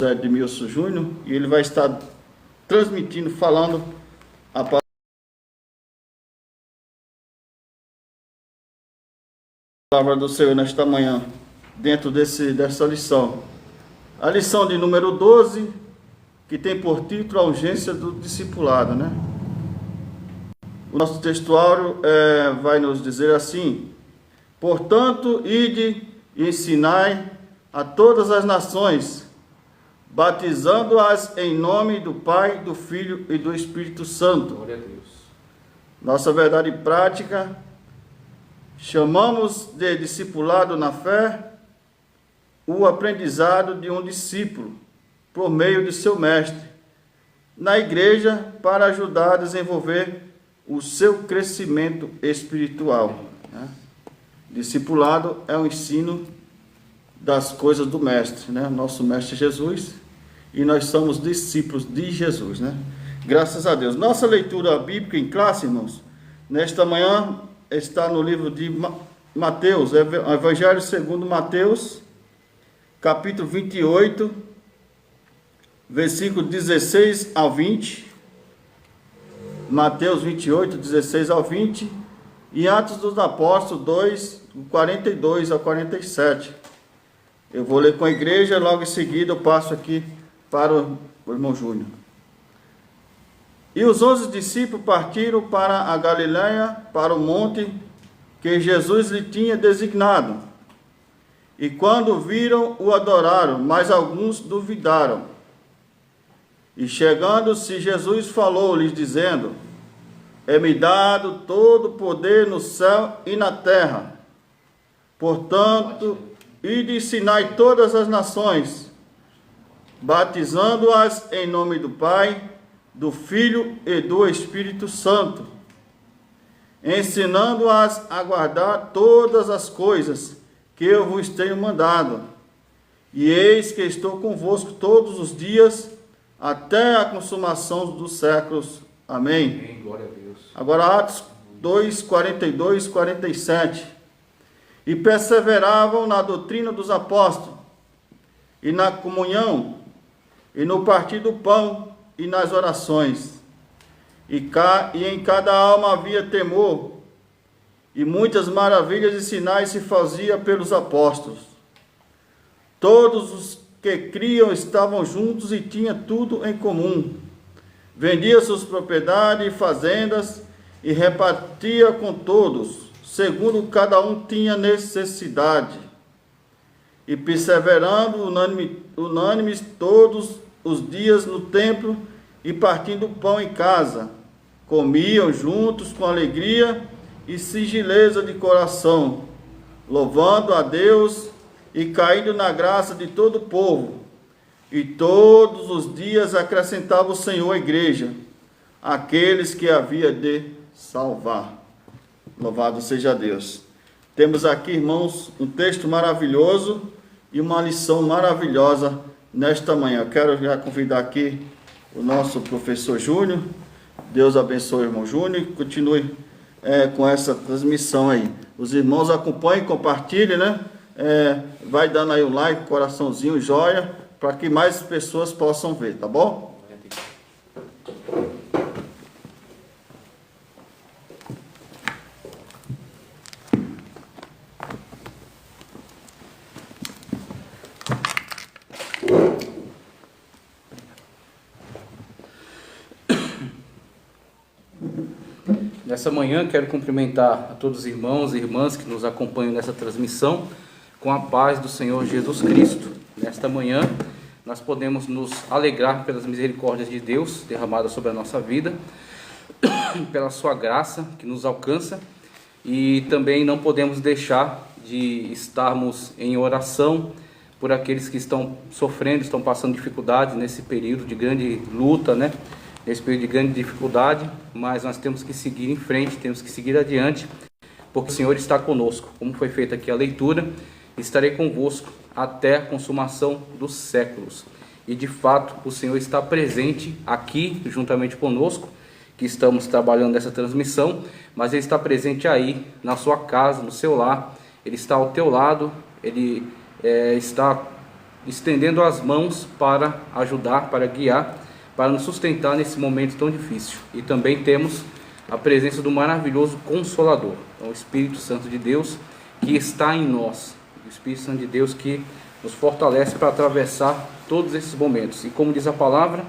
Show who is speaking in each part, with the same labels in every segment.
Speaker 1: José Edmilson Júnior, e ele vai estar transmitindo, falando a palavra do Senhor nesta manhã, dentro dessa lição. A lição de número 12, que tem por título a urgência do discipulado, né? O nosso textuário vai nos dizer assim: portanto, ide e ensinai a todas as nações, batizando-as em nome do Pai, do Filho e do Espírito Santo.
Speaker 2: Glória a Deus.
Speaker 1: Nossa verdade prática, chamamos de discipulado na fé o aprendizado de um discípulo por meio de seu mestre na igreja para ajudar a desenvolver o seu crescimento espiritual, né? Discipulado é o ensino das coisas do mestre, né? Nosso mestre Jesus, e nós somos discípulos de Jesus, né? Graças a Deus. Nossa leitura bíblica em classe, irmãos, nesta manhã está no livro de Mateus, Evangelho segundo Mateus, capítulo 28, versículo 16 ao 20, Mateus 28, 16 ao 20, e Atos dos Apóstolos 2, 42 a 47. Eu vou ler com a igreja, logo em seguida eu passo aqui para o irmão Júnior. E os 11 discípulos partiram para a Galiléia, para o monte que Jesus lhe tinha designado. E quando viram, o adoraram, mas alguns duvidaram. E chegando-se, Jesus falou-lhes, dizendo: é-me dado todo o poder no céu e na terra. Portanto, ide e ensinai todas as nações, batizando-as em nome do Pai, do Filho e do Espírito Santo, ensinando-as a guardar todas as coisas que eu vos tenho mandado. E eis que estou convosco todos os dias, até a consumação dos séculos. Amém.
Speaker 2: Amém. Glória a Deus.
Speaker 1: Agora Atos 2, 42, 47. E perseveravam na doutrina dos apóstolos, e na comunhão, e no partir do pão, e nas orações. E em cada alma havia temor, e muitas maravilhas e sinais se faziam pelos apóstolos. Todos os que criam estavam juntos e tinham tudo em comum. Vendia suas propriedades e fazendas e repartia com todos, segundo cada um tinha necessidade. E perseverando unânimes todos os dias no templo e partindo pão em casa, comiam juntos com alegria e singeleza de coração, louvando a Deus e caindo na graça de todo o povo. E todos os dias acrescentava o Senhor à igreja aqueles que havia de salvar. Louvado seja Deus. Temos aqui, irmãos, um texto maravilhoso e uma lição maravilhosa nesta manhã. Eu quero já convidar aqui o nosso professor Júnior. Deus abençoe o irmão Júnior e continue com essa transmissão aí. Os irmãos acompanhem, compartilhem, né? Vai dando aí um like, coraçãozinho, joia, para que mais pessoas possam ver, tá bom?
Speaker 2: Nessa manhã quero cumprimentar a todos os irmãos e irmãs que nos acompanham nessa transmissão com a paz do Senhor Jesus Cristo. Nesta manhã nós podemos nos alegrar pelas misericórdias de Deus derramadas sobre a nossa vida, pela sua graça que nos alcança, e também não podemos deixar de estarmos em oração por aqueles que estão sofrendo, estão passando dificuldades nesse período de grande luta, né? Nesse período de grande dificuldade, mas nós temos que seguir em frente, temos que seguir adiante, porque o Senhor está conosco. Como foi feita aqui a leitura, estarei convosco até a consumação dos séculos. E de fato, o Senhor está presente aqui, juntamente conosco, que estamos trabalhando nessa transmissão, mas Ele está presente aí, na sua casa, no seu lar. Ele está ao teu lado, Ele está estendendo as mãos para ajudar, para guiar, para nos sustentar nesse momento tão difícil. E também temos a presença do maravilhoso Consolador, então, o Espírito Santo de Deus que está em nós, o Espírito Santo de Deus que nos fortalece para atravessar todos esses momentos. E como diz a palavra,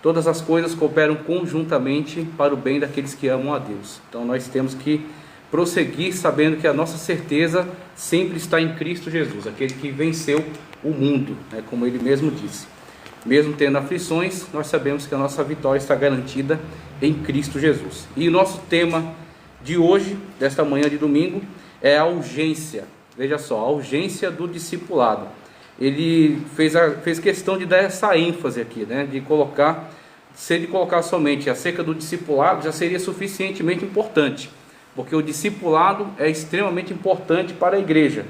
Speaker 2: todas as coisas cooperam conjuntamente para o bem daqueles que amam a Deus. Então nós temos que prosseguir sabendo que a nossa certeza sempre está em Cristo Jesus, aquele que venceu o mundo, né, como ele mesmo disse. Mesmo tendo aflições, nós sabemos que a nossa vitória está garantida em Cristo Jesus. E o nosso tema de hoje, desta manhã de domingo, é a urgência. Veja só, a urgência do discipulado. Ele fez questão de dar essa ênfase aqui, né, de colocar, se ele colocar somente acerca do discipulado, já seria suficientemente importante, porque o discipulado é extremamente importante para a igreja,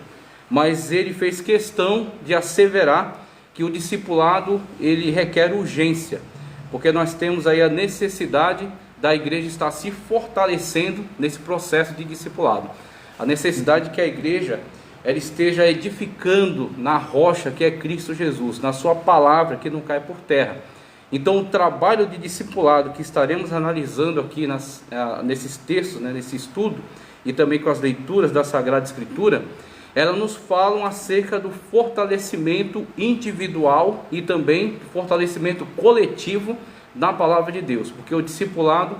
Speaker 2: mas ele fez questão de asseverar que o discipulado ele requer urgência, porque nós temos aí a necessidade da igreja estar se fortalecendo nesse processo de discipulado, a necessidade que a igreja ela esteja edificando na rocha que é Cristo Jesus, na sua palavra que não cai por terra. Então o trabalho de discipulado que estaremos analisando aqui nesses textos, né, nesse estudo, e também com as leituras da Sagrada Escritura, elas nos falam acerca do fortalecimento individual e também fortalecimento coletivo na palavra de Deus, porque o discipulado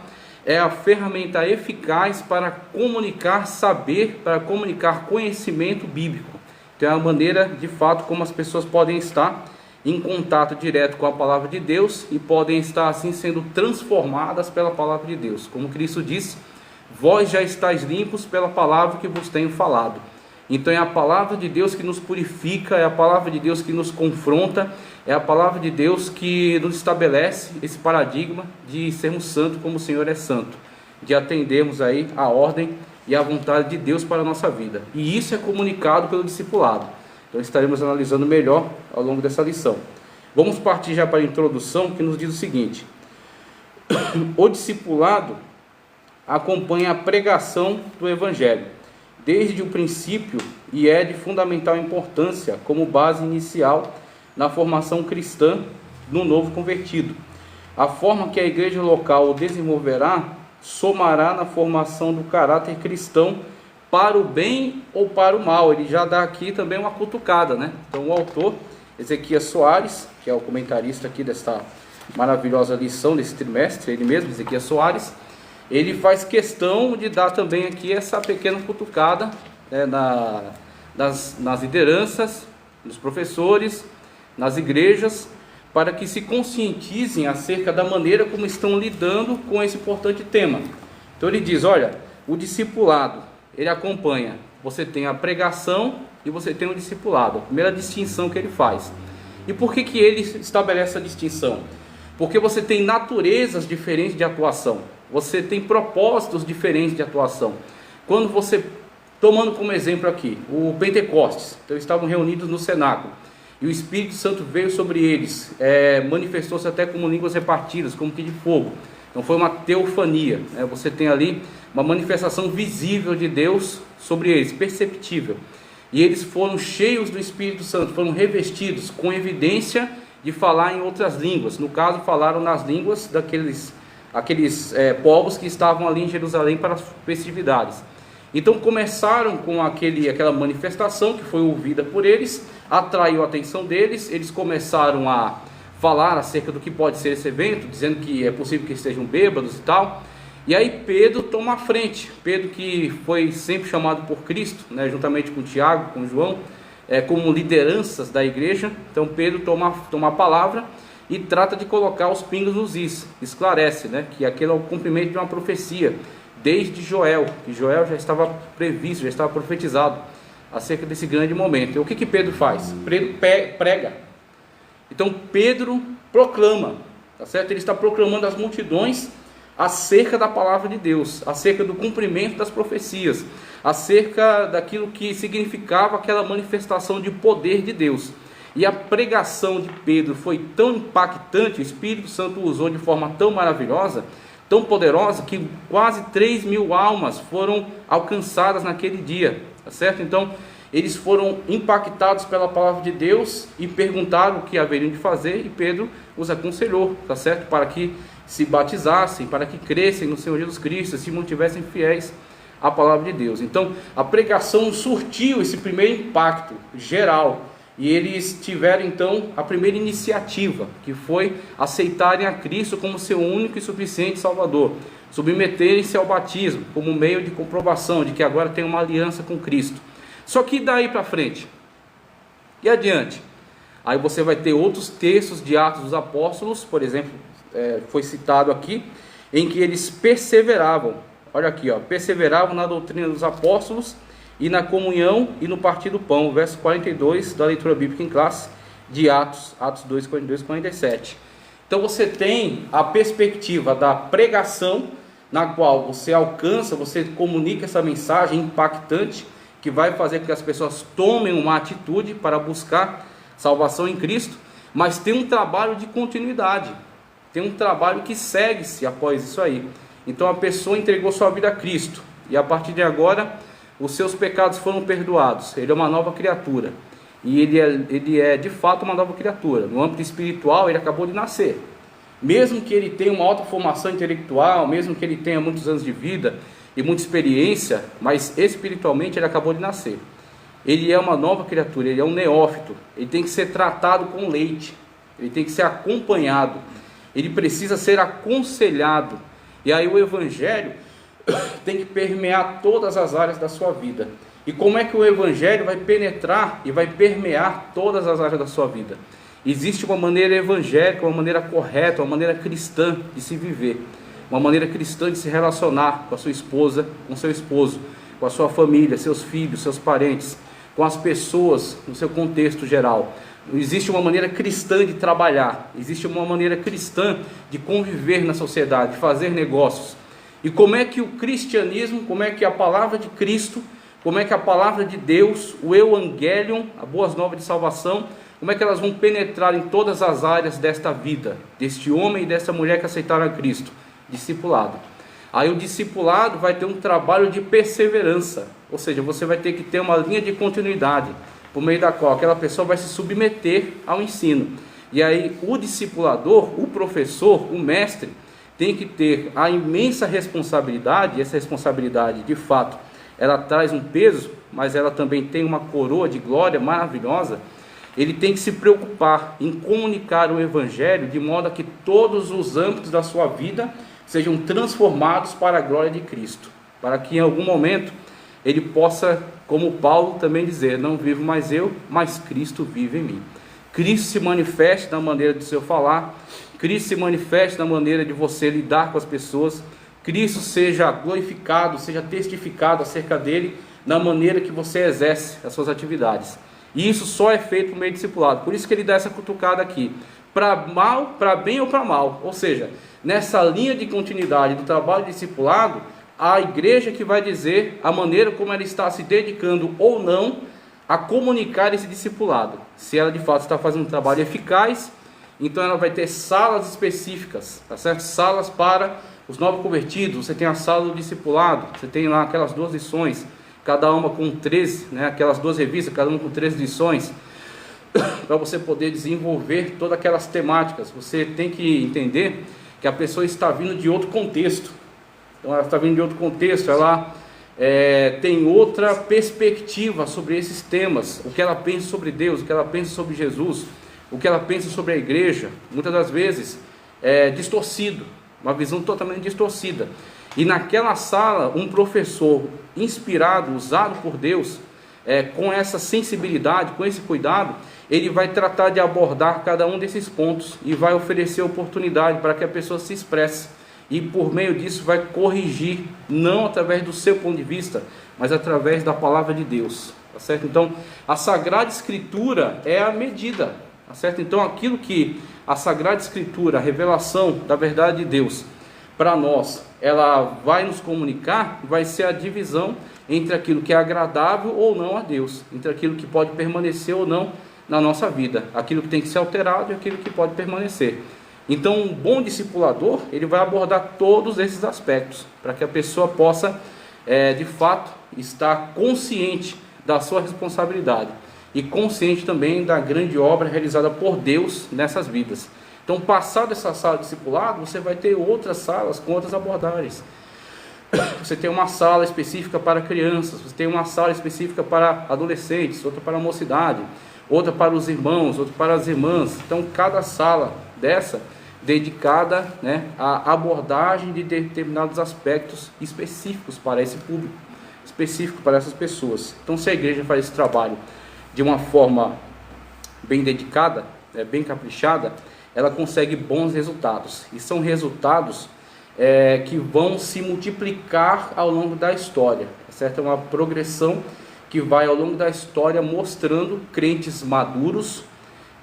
Speaker 2: é a ferramenta eficaz para comunicar saber, para comunicar conhecimento bíblico. Então é a maneira, de fato, como as pessoas podem estar em contato direto com a palavra de Deus e podem estar assim sendo transformadas pela palavra de Deus. Como Cristo disse, vós já estáis limpos pela palavra que vos tenho falado. Então é a palavra de Deus que nos purifica, é a palavra de Deus que nos confronta, é a palavra de Deus que nos estabelece esse paradigma de sermos santos como o Senhor é santo, de atendermos aí a ordem e a vontade de Deus para a nossa vida. E isso é comunicado pelo discipulado. Então estaremos analisando melhor ao longo dessa lição. Vamos partir já para a introdução, que nos diz o seguinte: o discipulado acompanha a pregação do Evangelho desde o princípio e é de fundamental importância como base inicial na formação cristã do novo convertido. A forma que a igreja local o desenvolverá somará na formação do caráter cristão para o bem ou para o mal. Ele já dá aqui também uma cutucada, né? Então o autor, Ezequias Soares, que é o comentarista aqui desta maravilhosa lição desse trimestre, ele mesmo, Ezequias Soares, ele faz questão de dar também aqui essa pequena cutucada, né, nas lideranças, nos professores, nas igrejas, para que se conscientizem acerca da maneira como estão lidando com esse importante tema. Então ele diz, olha, o discipulado, ele acompanha, você tem a pregação e você tem o discipulado, a primeira distinção que ele faz. E por que ele estabelece essa distinção? Porque você tem naturezas diferentes de atuação, você tem propósitos diferentes de atuação. Quando você, tomando como exemplo aqui, o Pentecostes, então estavam reunidos no cenáculo, e o Espírito Santo veio sobre eles, manifestou-se até como línguas repartidas, como que de fogo. Então foi uma teofania, né? Você tem ali uma manifestação visível de Deus sobre eles, perceptível. E eles foram cheios do Espírito Santo, foram revestidos com evidência de falar em outras línguas. No caso, falaram nas línguas daqueles povos que estavam ali em Jerusalém para as festividades. Então começaram com aquela manifestação que foi ouvida por eles, atraiu a atenção deles, eles começaram a falar acerca do que pode ser esse evento, dizendo que é possível que estejam bêbados e tal. E aí Pedro toma a frente, Pedro que foi sempre chamado por Cristo, né, juntamente com Tiago, com João, como lideranças da igreja. Então Pedro toma a palavra e trata de colocar os pingos nos is, esclarece, né, que aquele é o cumprimento de uma profecia, desde Joel, que Joel já estava previsto, já estava profetizado acerca desse grande momento. E o que Pedro faz? Pedro prega. Então Pedro proclama, tá certo? Ele está proclamando às multidões acerca da palavra de Deus, acerca do cumprimento das profecias, acerca daquilo que significava aquela manifestação de poder de Deus. E a pregação de Pedro foi tão impactante, o Espírito Santo usou de forma tão maravilhosa, tão poderosa, que quase 3.000 almas foram alcançadas naquele dia, tá certo? Então, eles foram impactados pela palavra de Deus e perguntaram o que haveriam de fazer, e Pedro os aconselhou, tá certo? Para que se batizassem, para que crescem no Senhor Jesus Cristo, se mantivessem fiéis à palavra de Deus. Então, a pregação surtiu esse primeiro impacto geral, e eles tiveram então a primeira iniciativa, que foi aceitarem a Cristo como seu único e suficiente Salvador, submeterem-se ao batismo como meio de comprovação de que agora tem uma aliança com Cristo. Só que daí para frente, e adiante, aí você vai ter outros textos de Atos dos Apóstolos, por exemplo, foi citado aqui, em que eles perseveravam, olha aqui, perseveravam na doutrina dos apóstolos e na comunhão e no partir do pão, verso 42 da leitura bíblica em classe de Atos 2, 42 e 47. Então você tem a perspectiva da pregação, na qual você alcança, você comunica essa mensagem impactante, que vai fazer com que as pessoas tomem uma atitude para buscar salvação em Cristo, mas tem um trabalho de continuidade, tem um trabalho que segue-se após isso aí. Então a pessoa entregou sua vida a Cristo, e a partir de agora os seus pecados foram perdoados, ele é uma nova criatura, e ele é de fato uma nova criatura. No âmbito espiritual ele acabou de nascer, mesmo que ele tenha uma alta formação intelectual, mesmo que ele tenha muitos anos de vida e muita experiência, mas espiritualmente ele acabou de nascer. Ele é uma nova criatura, ele é um neófito, ele tem que ser tratado com leite, ele tem que ser acompanhado, ele precisa ser aconselhado, e aí o Evangelho tem que permear todas as áreas da sua vida. E como é que o Evangelho vai penetrar e vai permear todas as áreas da sua vida? Existe uma maneira evangélica, uma maneira correta, uma maneira cristã de se viver, uma maneira cristã de se relacionar com a sua esposa, com seu esposo, com a sua família, seus filhos, seus parentes, com as pessoas no seu contexto geral. Existe uma maneira cristã de trabalhar, existe uma maneira cristã de conviver na sociedade, de fazer negócios. E como é que o cristianismo, como é que a palavra de Cristo, como é que a palavra de Deus, o Evangelion, a boas novas de salvação, como é que elas vão penetrar em todas as áreas desta vida, deste homem e dessa mulher que aceitaram a Cristo? Discipulado. Aí o discipulado vai ter um trabalho de perseverança, ou seja, você vai ter que ter uma linha de continuidade, por meio da qual aquela pessoa vai se submeter ao ensino. E aí o discipulador, o professor, o mestre, tem que ter a imensa responsabilidade, e essa responsabilidade de fato, ela traz um peso, mas ela também tem uma coroa de glória maravilhosa. Ele tem que se preocupar em comunicar o Evangelho de modo a que todos os âmbitos da sua vida sejam transformados para a glória de Cristo, para que em algum momento ele possa, como Paulo também dizer, não vivo mais eu, mas Cristo vive em mim. Cristo se manifeste na maneira do seu falar, Cristo se manifeste na maneira de você lidar com as pessoas, Cristo seja glorificado, seja testificado acerca dele na maneira que você exerce as suas atividades. E isso só é feito por meio de discipulado. Por isso que ele dá essa cutucada aqui, para mal, para bem ou para mal. Ou seja, nessa linha de continuidade do trabalho de discipulado, a igreja que vai dizer a maneira como ela está se dedicando ou não a comunicar esse discipulado. Se ela de fato está fazendo um trabalho eficaz, então ela vai ter salas específicas, tá certo? Salas para os novos convertidos. Você tem a sala do discipulado, você tem lá aquelas 2 lições, cada uma com 13, né? Aquelas 2 revistas, cada uma com 13 lições, para você poder desenvolver todas aquelas temáticas. Você tem que entender que a pessoa está vindo de outro contexto. Então ela está vindo de outro contexto, ela tem outra perspectiva sobre esses temas, o que ela pensa sobre Deus, o que ela pensa sobre Jesus, o que ela pensa sobre a igreja, muitas das vezes distorcido, uma visão totalmente distorcida. E naquela sala, um professor inspirado, usado por Deus, com essa sensibilidade, com esse cuidado, ele vai tratar de abordar cada um desses pontos e vai oferecer oportunidade para que a pessoa se expresse. E por meio disso vai corrigir, não através do seu ponto de vista, mas através da palavra de Deus, tá certo? Então, a Sagrada Escritura é a medida, tá certo? Então, aquilo que a Sagrada Escritura, a revelação da verdade de Deus, para nós, ela vai nos comunicar, vai ser a divisão entre aquilo que é agradável ou não a Deus, entre aquilo que pode permanecer ou não na nossa vida, aquilo que tem que ser alterado e aquilo que pode permanecer. Então, um bom discipulador, ele vai abordar todos esses aspectos, para que a pessoa possa, de fato, estar consciente da sua responsabilidade e consciente também da grande obra realizada por Deus nessas vidas. Então, passado essa sala de discipulado, você vai ter outras salas com outras abordagens. Você tem uma sala específica para crianças, você tem uma sala específica para adolescentes, outra para a mocidade, outra para os irmãos, outra para as irmãs. Então, cada sala dessa dedicada, né, à abordagem de determinados aspectos específicos para esse público, específico para essas pessoas. Então, se a igreja faz esse trabalho de uma forma bem dedicada, bem caprichada, ela consegue bons resultados, e são resultados que vão se multiplicar ao longo da história, tá certo? É uma progressão que vai ao longo da história mostrando crentes maduros,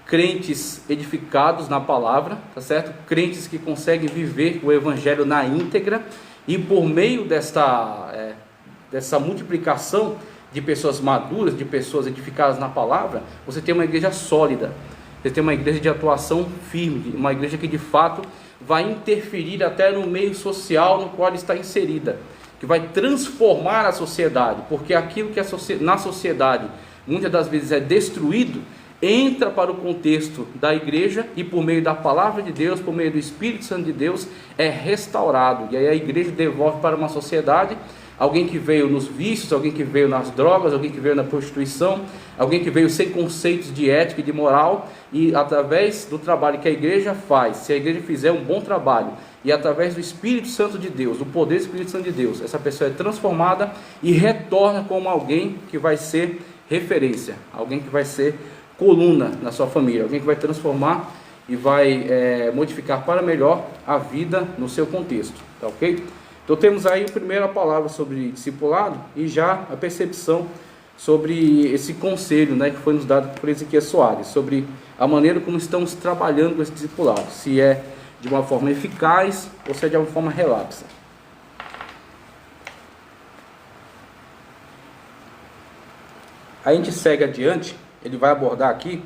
Speaker 2: crentes edificados na palavra, tá certo? Crentes que conseguem viver o evangelho na íntegra, e por meio dessa multiplicação de pessoas maduras, de pessoas edificadas na palavra, você tem uma igreja sólida, você tem uma igreja de atuação firme, uma igreja que de fato vai interferir até no meio social no qual está inserida, que vai transformar a sociedade, porque aquilo que na sociedade muitas das vezes é destruído, entra para o contexto da igreja e por meio da palavra de Deus, por meio do Espírito Santo de Deus, é restaurado. E aí a igreja devolve para uma sociedade alguém que veio nos vícios, alguém que veio nas drogas, alguém que veio na prostituição, alguém que veio sem conceitos de ética e de moral, e através do trabalho que a igreja faz, se a igreja fizer um bom trabalho, e através do Espírito Santo de Deus, do poder do Espírito Santo de Deus, essa pessoa é transformada e retorna como alguém que vai ser referência, alguém que vai ser coluna na sua família, alguém que vai transformar e vai modificar para melhor a vida no seu contexto, tá ok? Então temos aí a primeira palavra sobre discipulado e já a percepção sobre esse conselho, né, que foi nos dado por Ezequiel Soares, sobre a maneira como estamos trabalhando com esse discipulado, se é de uma forma eficaz ou se é de uma forma relapsa. A gente segue adiante, ele vai abordar aqui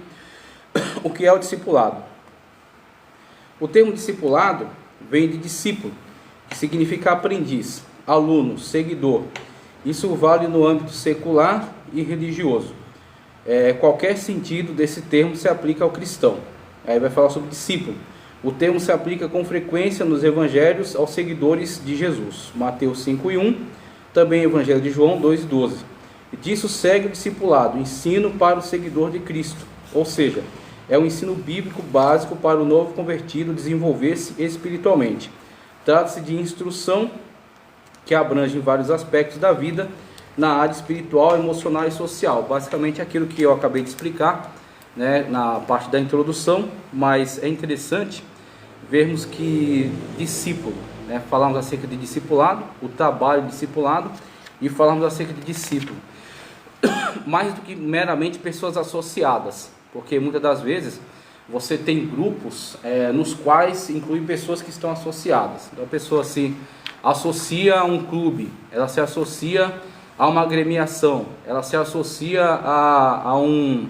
Speaker 2: o que é o discipulado. O termo discipulado vem de discípulo, que significa aprendiz, aluno, seguidor. Isso vale no âmbito secular e religioso. Qualquer sentido desse termo se aplica ao cristão. Aí vai falar sobre discípulo. O termo se aplica com frequência nos evangelhos aos seguidores de Jesus. Mateus 5:1, também Evangelho de João 2:12. Disso segue o discipulado, ensino para o seguidor de Cristo. Ou seja, é um ensino bíblico básico para o novo convertido desenvolver-se espiritualmente. Trata-se de instrução que abrange vários aspectos da vida na área espiritual, emocional e social. Basicamente aquilo que eu acabei de explicar, né, na parte da introdução, mas é interessante vermos que discípulo, né, falamos acerca de discipulado, o trabalho discipulado, e falamos acerca de discípulo. Mais do que meramente pessoas associadas, porque muitas das vezes você tem grupos nos quais inclui pessoas que estão associadas. Então a pessoa se associa a um clube, ela se associa a uma agremiação, ela se associa a um,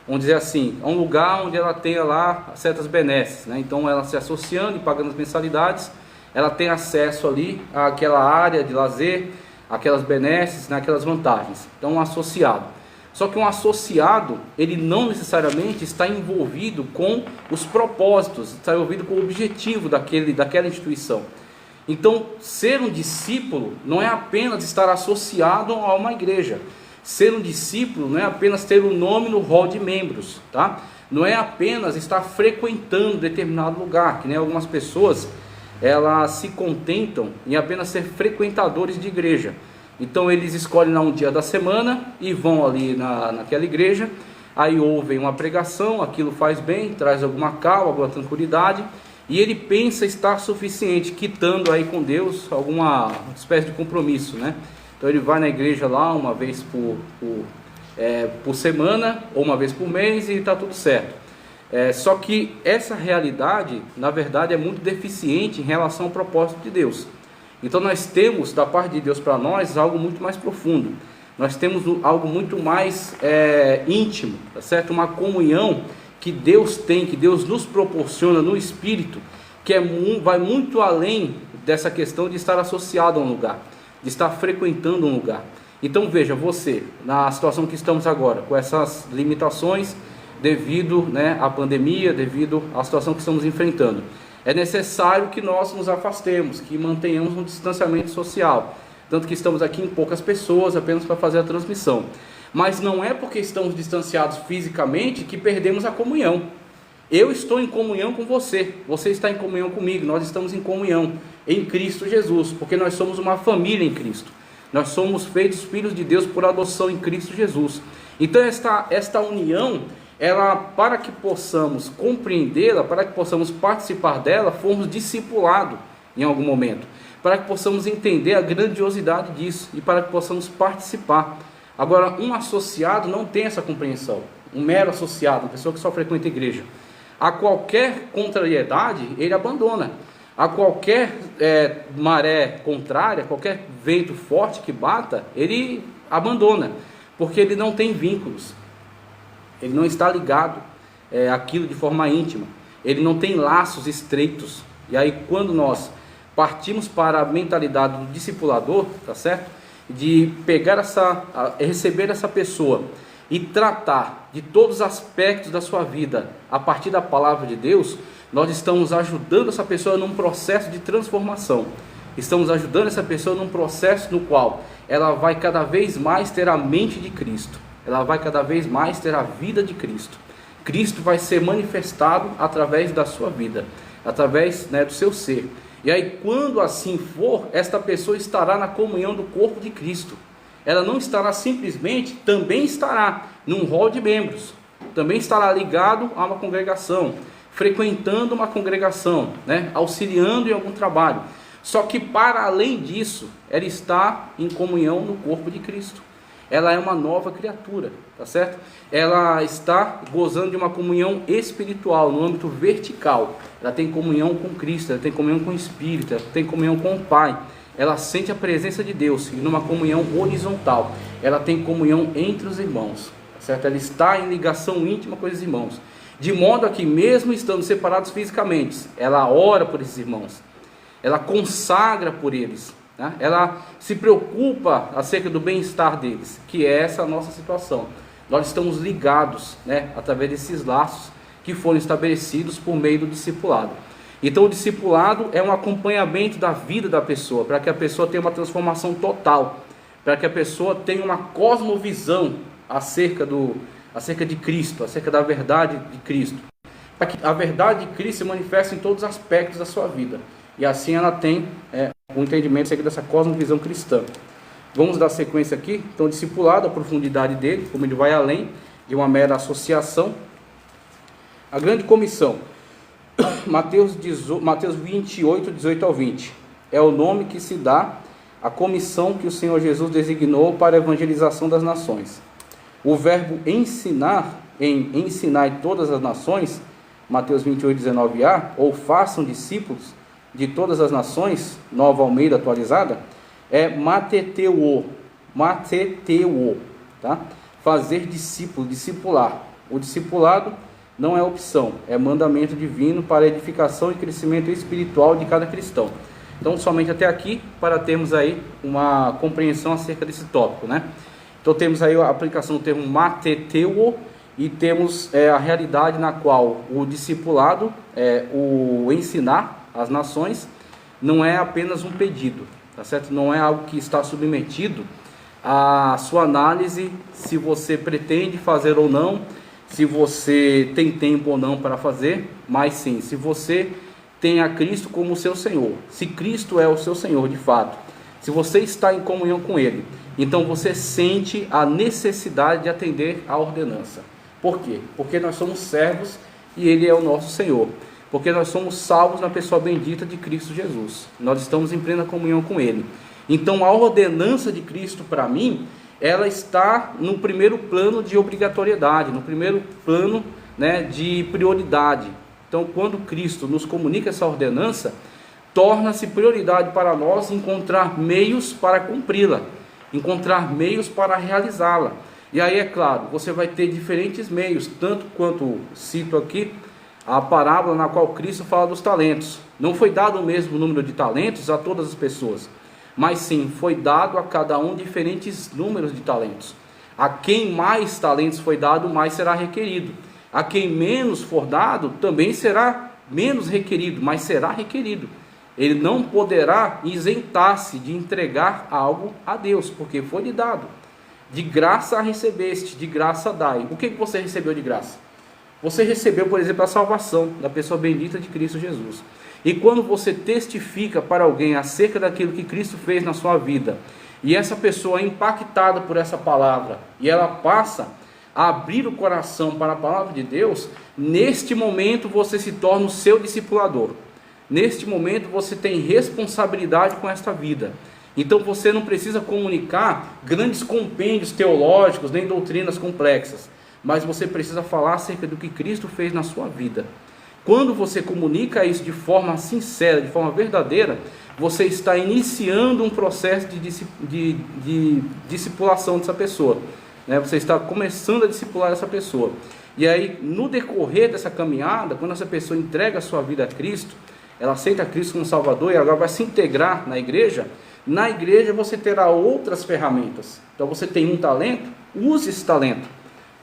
Speaker 2: vamos dizer assim, a um lugar onde ela tenha lá certas benesses, né? Então ela se associando e pagando as mensalidades, ela tem acesso ali àquela área de lazer, aquelas benesses, né, aquelas vantagens. Então um associado. Só que um associado, ele não necessariamente está envolvido com os propósitos, está envolvido com o objetivo daquela instituição. Então, ser um discípulo não é apenas estar associado a uma igreja. Ser um discípulo não é apenas ter o nome no hall de membros, tá? Não é apenas estar frequentando determinado lugar, que nem algumas pessoas, elas se contentam em apenas ser frequentadores de igreja. Então eles escolhem lá um dia da semana e vão ali naquela igreja, aí ouvem uma pregação, aquilo faz bem, traz alguma calma, alguma tranquilidade, e ele pensa estar suficiente, quitando aí com Deus alguma espécie de compromisso, né? Então ele vai na igreja lá uma vez por semana, ou uma vez por mês, e está tudo certo. Só que essa realidade, na verdade, é muito deficiente em relação ao propósito de Deus. Então nós temos da parte de Deus para nós algo muito mais profundo. Nós temos algo muito mais íntimo, tá certo? Uma comunhão que Deus tem, que Deus nos proporciona no Espírito, que vai muito além dessa questão de estar associado a um lugar, de estar frequentando um lugar. Então veja, você, na situação que estamos agora, com essas limitações devido, né, à pandemia, devido à situação que estamos enfrentando, é necessário que nós nos afastemos, que mantenhamos um distanciamento social. Tanto que estamos aqui em poucas pessoas, apenas para fazer a transmissão. Mas não é porque estamos distanciados fisicamente que perdemos a comunhão. Eu estou em comunhão com você, você está em comunhão comigo, nós estamos em comunhão em Cristo Jesus, porque nós somos uma família em Cristo. Nós somos feitos filhos de Deus por adoção em Cristo Jesus. Então esta união, ela, para que possamos compreendê-la, para que possamos participar dela, fomos discipulados em algum momento, para que possamos entender a grandiosidade disso e para que possamos participar. Agora, um associado não tem essa compreensão. Um mero associado, uma pessoa que só frequenta a igreja, a qualquer contrariedade, ele abandona. A qualquer maré contrária, qualquer vento forte que bata, ele abandona, porque ele não tem vínculos, ele não está ligado àquilo de forma íntima, ele não tem laços estreitos. E aí, quando nós partimos para a mentalidade do discipulador, tá certo? De pegar receber essa pessoa e tratar de todos os aspectos da sua vida a partir da palavra de Deus, nós estamos ajudando essa pessoa num processo de transformação. Estamos ajudando essa pessoa num processo no qual ela vai cada vez mais ter a mente de Cristo. Ela vai cada vez mais ter a vida de Cristo. Cristo vai ser manifestado através da sua vida, através, né, do seu ser. E aí, quando assim for, esta pessoa estará na comunhão do corpo de Cristo. Ela não estará simplesmente, também estará num rol de membros, também estará ligado a uma congregação, frequentando uma congregação, né, auxiliando em algum trabalho. Só que para além disso, ela está em comunhão no corpo de Cristo. Ela é uma nova criatura, tá certo? Ela está gozando de uma comunhão espiritual, no âmbito vertical. Ela tem comunhão com Cristo, ela tem comunhão com o Espírito, ela tem comunhão com o Pai. Ela sente a presença de Deus, e numa comunhão horizontal. Ela tem comunhão entre os irmãos, tá certo? Ela está em ligação íntima com os irmãos. De modo a que, mesmo estando separados fisicamente, ela ora por esses irmãos. Ela consagra por eles. Ela se preocupa acerca do bem-estar deles, que é essa a nossa situação. Nós estamos ligados, né, através desses laços que foram estabelecidos por meio do discipulado. Então o discipulado é um acompanhamento da vida da pessoa, para que a pessoa tenha uma transformação total, para que a pessoa tenha uma cosmovisão acerca de Cristo, acerca da verdade de Cristo, para que a verdade de Cristo se manifeste em todos os aspectos da sua vida, e assim ela tem um entendimento acerca dessa cosmovisão cristã. Vamos dar sequência aqui. Então, discipulado, a profundidade dele, como ele vai além de uma mera associação. A grande comissão, Mateus 28, 18 ao 20, é o nome que se dá à comissão que o Senhor Jesus designou para a evangelização das nações. O verbo ensinar, em ensinar em todas as nações, Mateus 28, 19a, ou façam discípulos de todas as nações, Nova Almeida atualizada, é mateteuo, tá? Fazer discípulo, discipular. O discipulado não é opção, é mandamento divino para a edificação e crescimento espiritual de cada cristão. Então, somente até aqui, para termos aí uma compreensão acerca desse tópico, né? Então, temos aí a aplicação do termo mateteuo e temos a realidade na qual o discipulado, o ensinar as nações, não é apenas um pedido, tá certo? Não é algo que está submetido à sua análise, se você pretende fazer ou não, se você tem tempo ou não para fazer, mas sim, se você tem a Cristo como seu Senhor, se Cristo é o seu Senhor de fato, se você está em comunhão com Ele, então você sente a necessidade de atender à ordenança. Por quê? Porque nós somos servos e Ele é o nosso Senhor. Porque nós somos salvos na pessoa bendita de Cristo Jesus. Nós estamos em plena comunhão com Ele. Então a ordenança de Cristo para mim, ela está no primeiro plano de obrigatoriedade, no primeiro plano, né, de prioridade. Então quando Cristo nos comunica essa ordenança, torna-se prioridade para nós encontrar meios para cumpri-la, encontrar meios para realizá-la. E aí, é claro, você vai ter diferentes meios, tanto quanto cito aqui, a parábola na qual Cristo fala dos talentos. Não foi dado o mesmo número de talentos a todas as pessoas, mas sim, foi dado a cada um diferentes números de talentos. A quem mais talentos foi dado, mais será requerido. A quem menos for dado, também será menos requerido, mas será requerido. Ele não poderá isentar-se de entregar algo a Deus, porque foi lhe dado. De graça recebeste, de graça dai. O que você recebeu de graça? Você recebeu, por exemplo, a salvação da pessoa bendita de Cristo Jesus. E quando você testifica para alguém acerca daquilo que Cristo fez na sua vida, e essa pessoa é impactada por essa palavra, e ela passa a abrir o coração para a palavra de Deus, neste momento você se torna o seu discipulador. Neste momento você tem responsabilidade com esta vida. Então você não precisa comunicar grandes compêndios teológicos, nem doutrinas complexas, mas você precisa falar acerca do que Cristo fez na sua vida. Quando você comunica isso de forma sincera, de forma verdadeira, você está iniciando um processo de discipulação dessa pessoa, né? Você está começando a discipular essa pessoa. E aí, no decorrer dessa caminhada, quando essa pessoa entrega a sua vida a Cristo, ela aceita Cristo como Salvador e agora vai se integrar na igreja você terá outras ferramentas. Então você tem um talento, use esse talento,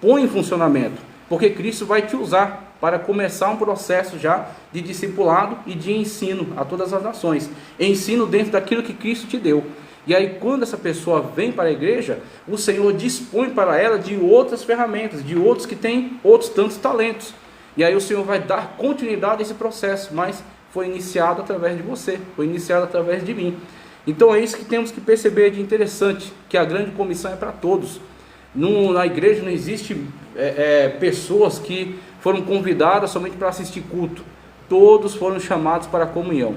Speaker 2: põe em funcionamento, porque Cristo vai te usar para começar um processo já de discipulado e de ensino a todas as nações. Ensino dentro daquilo que Cristo te deu. E aí quando essa pessoa vem para a igreja, o Senhor dispõe para ela de outras ferramentas, de outros que têm outros tantos talentos. E aí o Senhor vai dar continuidade a esse processo, mas foi iniciado através de você, foi iniciado através de mim. Então é isso que temos que perceber de interessante, que a grande comissão é para todos. Na igreja não existe pessoas que foram convidadas somente para assistir culto. Todos foram chamados para a comunhão,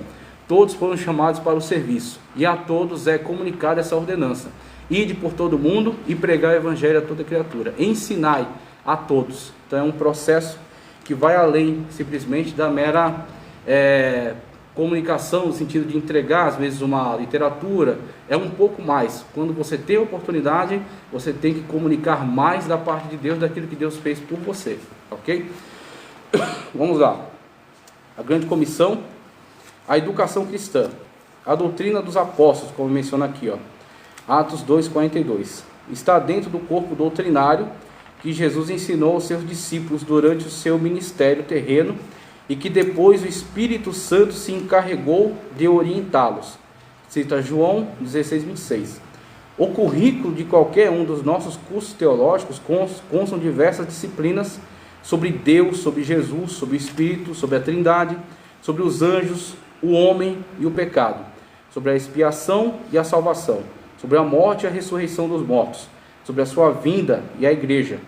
Speaker 2: todos foram chamados para o serviço, e a todos é comunicada essa ordenança: ide por todo mundo e pregar o evangelho a toda criatura, ensinai a todos. Então é um processo que vai além simplesmente da mera comunicação, no sentido de entregar às vezes uma literatura. É um pouco mais. Quando você tem a oportunidade, você tem que comunicar mais da parte de Deus, daquilo que Deus fez por você, ok? Vamos lá. A grande comissão, a educação cristã, a doutrina dos apóstolos, como menciona aqui, ó, Atos 2:42, está dentro do corpo doutrinário que Jesus ensinou aos seus discípulos durante o seu ministério terreno, e que depois o Espírito Santo se encarregou de orientá-los. Cita João 16:26. O currículo de qualquer um dos nossos cursos teológicos constam diversas disciplinas sobre Deus, sobre Jesus, sobre o Espírito, sobre a Trindade, sobre os anjos, o homem e o pecado, sobre a expiação e a salvação, sobre a morte e a ressurreição dos mortos, sobre a sua vinda e a igreja.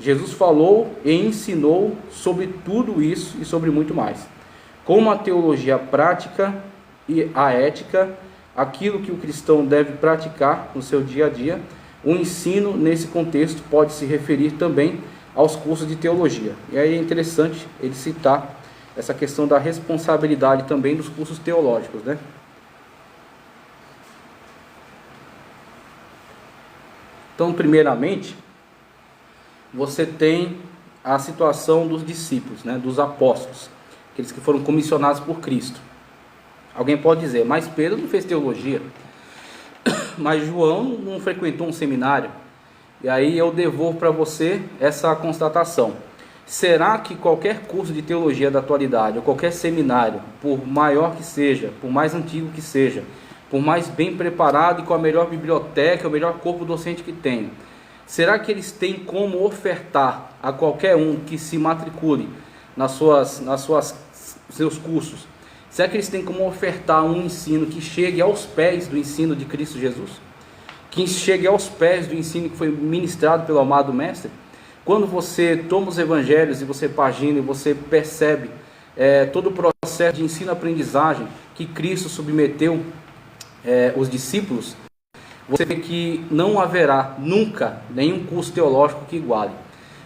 Speaker 2: Jesus falou e ensinou sobre tudo isso e sobre muito mais. Como a teologia prática e a ética, aquilo que o cristão deve praticar no seu dia a dia, o ensino nesse contexto pode se referir também aos cursos de teologia. E aí é interessante ele citar essa questão da responsabilidade também dos cursos teológicos, né? Então, primeiramente, você tem a situação dos discípulos, né, dos apóstolos, aqueles que foram comissionados por Cristo. Alguém pode dizer, mas Pedro não fez teologia, mas João não frequentou um seminário. E aí eu devolvo para você essa constatação. Será que qualquer curso de teologia da atualidade, ou qualquer seminário, por maior que seja, por mais antigo que seja, por mais bem preparado e com a melhor biblioteca, o melhor corpo docente que tenha, será que eles têm como ofertar a qualquer um que se matricule seus cursos? Será que eles têm como ofertar um ensino que chegue aos pés do ensino de Cristo Jesus? Que chegue aos pés do ensino que foi ministrado pelo amado Mestre? Quando você toma os evangelhos e você pagina e você percebe todo o processo de ensino-aprendizagem que Cristo submeteu os discípulos, você vê que não haverá nunca nenhum curso teológico que iguale.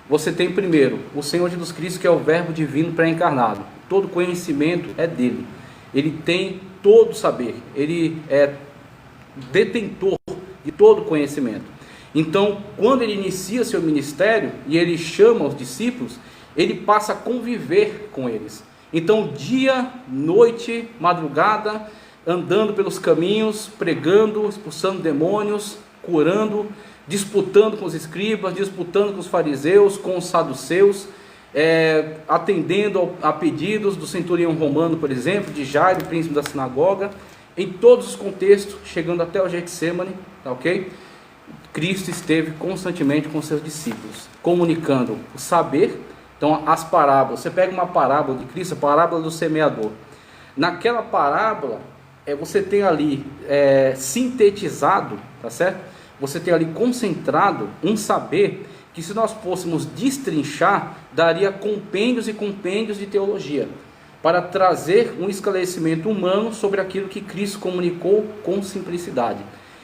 Speaker 2: Você tem primeiro o Senhor Jesus Cristo, que é o verbo divino pré-encarnado. Todo conhecimento é dele. Ele tem todo saber. Ele é detentor de todo conhecimento. Então, quando ele inicia seu ministério e ele chama os discípulos, ele passa a conviver com eles. Então, dia, noite, madrugada, andando pelos caminhos, pregando, expulsando demônios, curando, disputando com os escribas, disputando com os fariseus, com os saduceus, atendendo a pedidos do centurião romano, por exemplo, de Jairo, príncipe da sinagoga, em todos os contextos, chegando até o Getsemane, tá ok? Cristo esteve constantemente com seus discípulos, comunicando o saber. Então, as parábolas, você pega uma parábola de Cristo, a parábola do semeador. Naquela parábola, você tem ali sintetizado, tá certo? Você tem ali concentrado um saber que, se nós fôssemos destrinchar, daria compêndios e compêndios de teologia, para trazer um esclarecimento humano sobre aquilo que Cristo comunicou com simplicidade.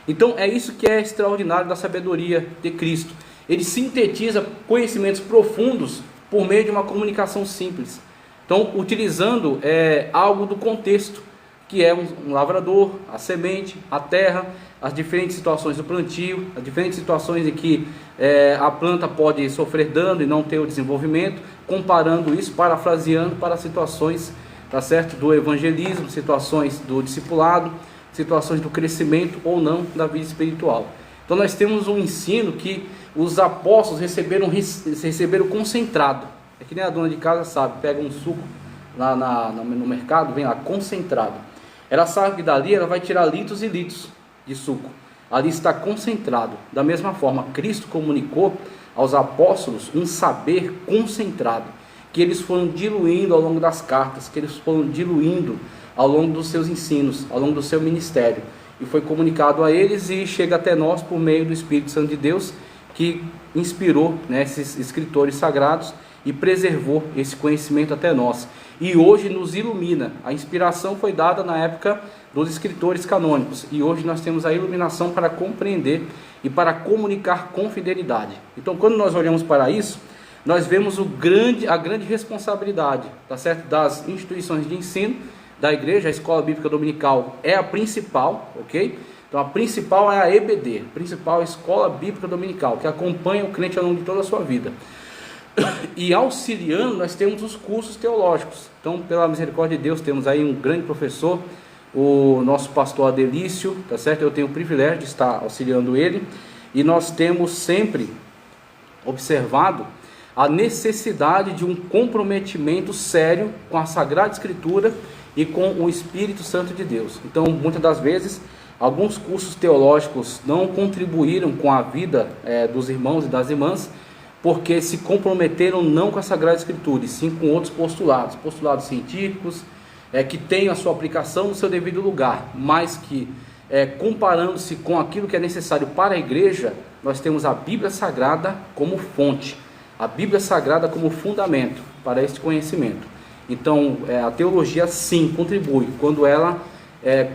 Speaker 2: Então é isso que é extraordinário da sabedoria de Cristo. Ele sintetiza conhecimentos profundos por meio de uma comunicação simples. Então, utilizando algo do contexto, que é um lavrador, a semente, a terra, as diferentes situações do plantio, as diferentes situações em que a planta pode sofrer dano e não ter o desenvolvimento, comparando isso, parafraseando para situações, tá certo, do evangelismo, situações do discipulado, situações do crescimento ou não da vida espiritual. Então nós temos um ensino que os apóstolos receberam concentrado. É que nem a dona de casa sabe, pega um suco lá no mercado, vem lá concentrado. Ela sabe que dali ela vai tirar litros e litros de suco. Ali está concentrado. Da mesma forma, Cristo comunicou aos apóstolos um saber concentrado, que eles foram diluindo ao longo das cartas, que eles foram diluindo ao longo dos seus ensinos, ao longo do seu ministério. E foi comunicado a eles e chega até nós por meio do Espírito Santo de Deus, que inspirou, né, esses escritores sagrados e preservou esse conhecimento até nós. E hoje nos ilumina. A inspiração foi dada na época dos escritores canônicos. E hoje nós temos a iluminação para compreender e para comunicar com fidelidade. Então, quando nós olhamos para isso, nós vemos a grande responsabilidade, tá certo, das instituições de ensino, da igreja. A escola bíblica dominical é a principal, ok? Então a principal é a EBD, a principal escola bíblica dominical, que acompanha o crente ao longo de toda a sua vida. E auxiliando, nós temos os cursos teológicos. Então, pela misericórdia de Deus, temos aí um grande professor, o nosso pastor Adelício, tá certo? Eu tenho o privilégio de estar auxiliando ele, e nós temos sempre observado a necessidade de um comprometimento sério com a Sagrada Escritura e com o Espírito Santo de Deus. Então, muitas das vezes, alguns cursos teológicos não contribuíram com a vida dos irmãos e das irmãs, porque se comprometeram não com a Sagrada Escritura, e sim com outros postulados científicos, que têm a sua aplicação no seu devido lugar, mas que, comparando-se com aquilo que é necessário para a igreja, nós temos a Bíblia Sagrada como fonte, a Bíblia Sagrada como fundamento para este conhecimento. Então, a teologia sim contribui, quando ela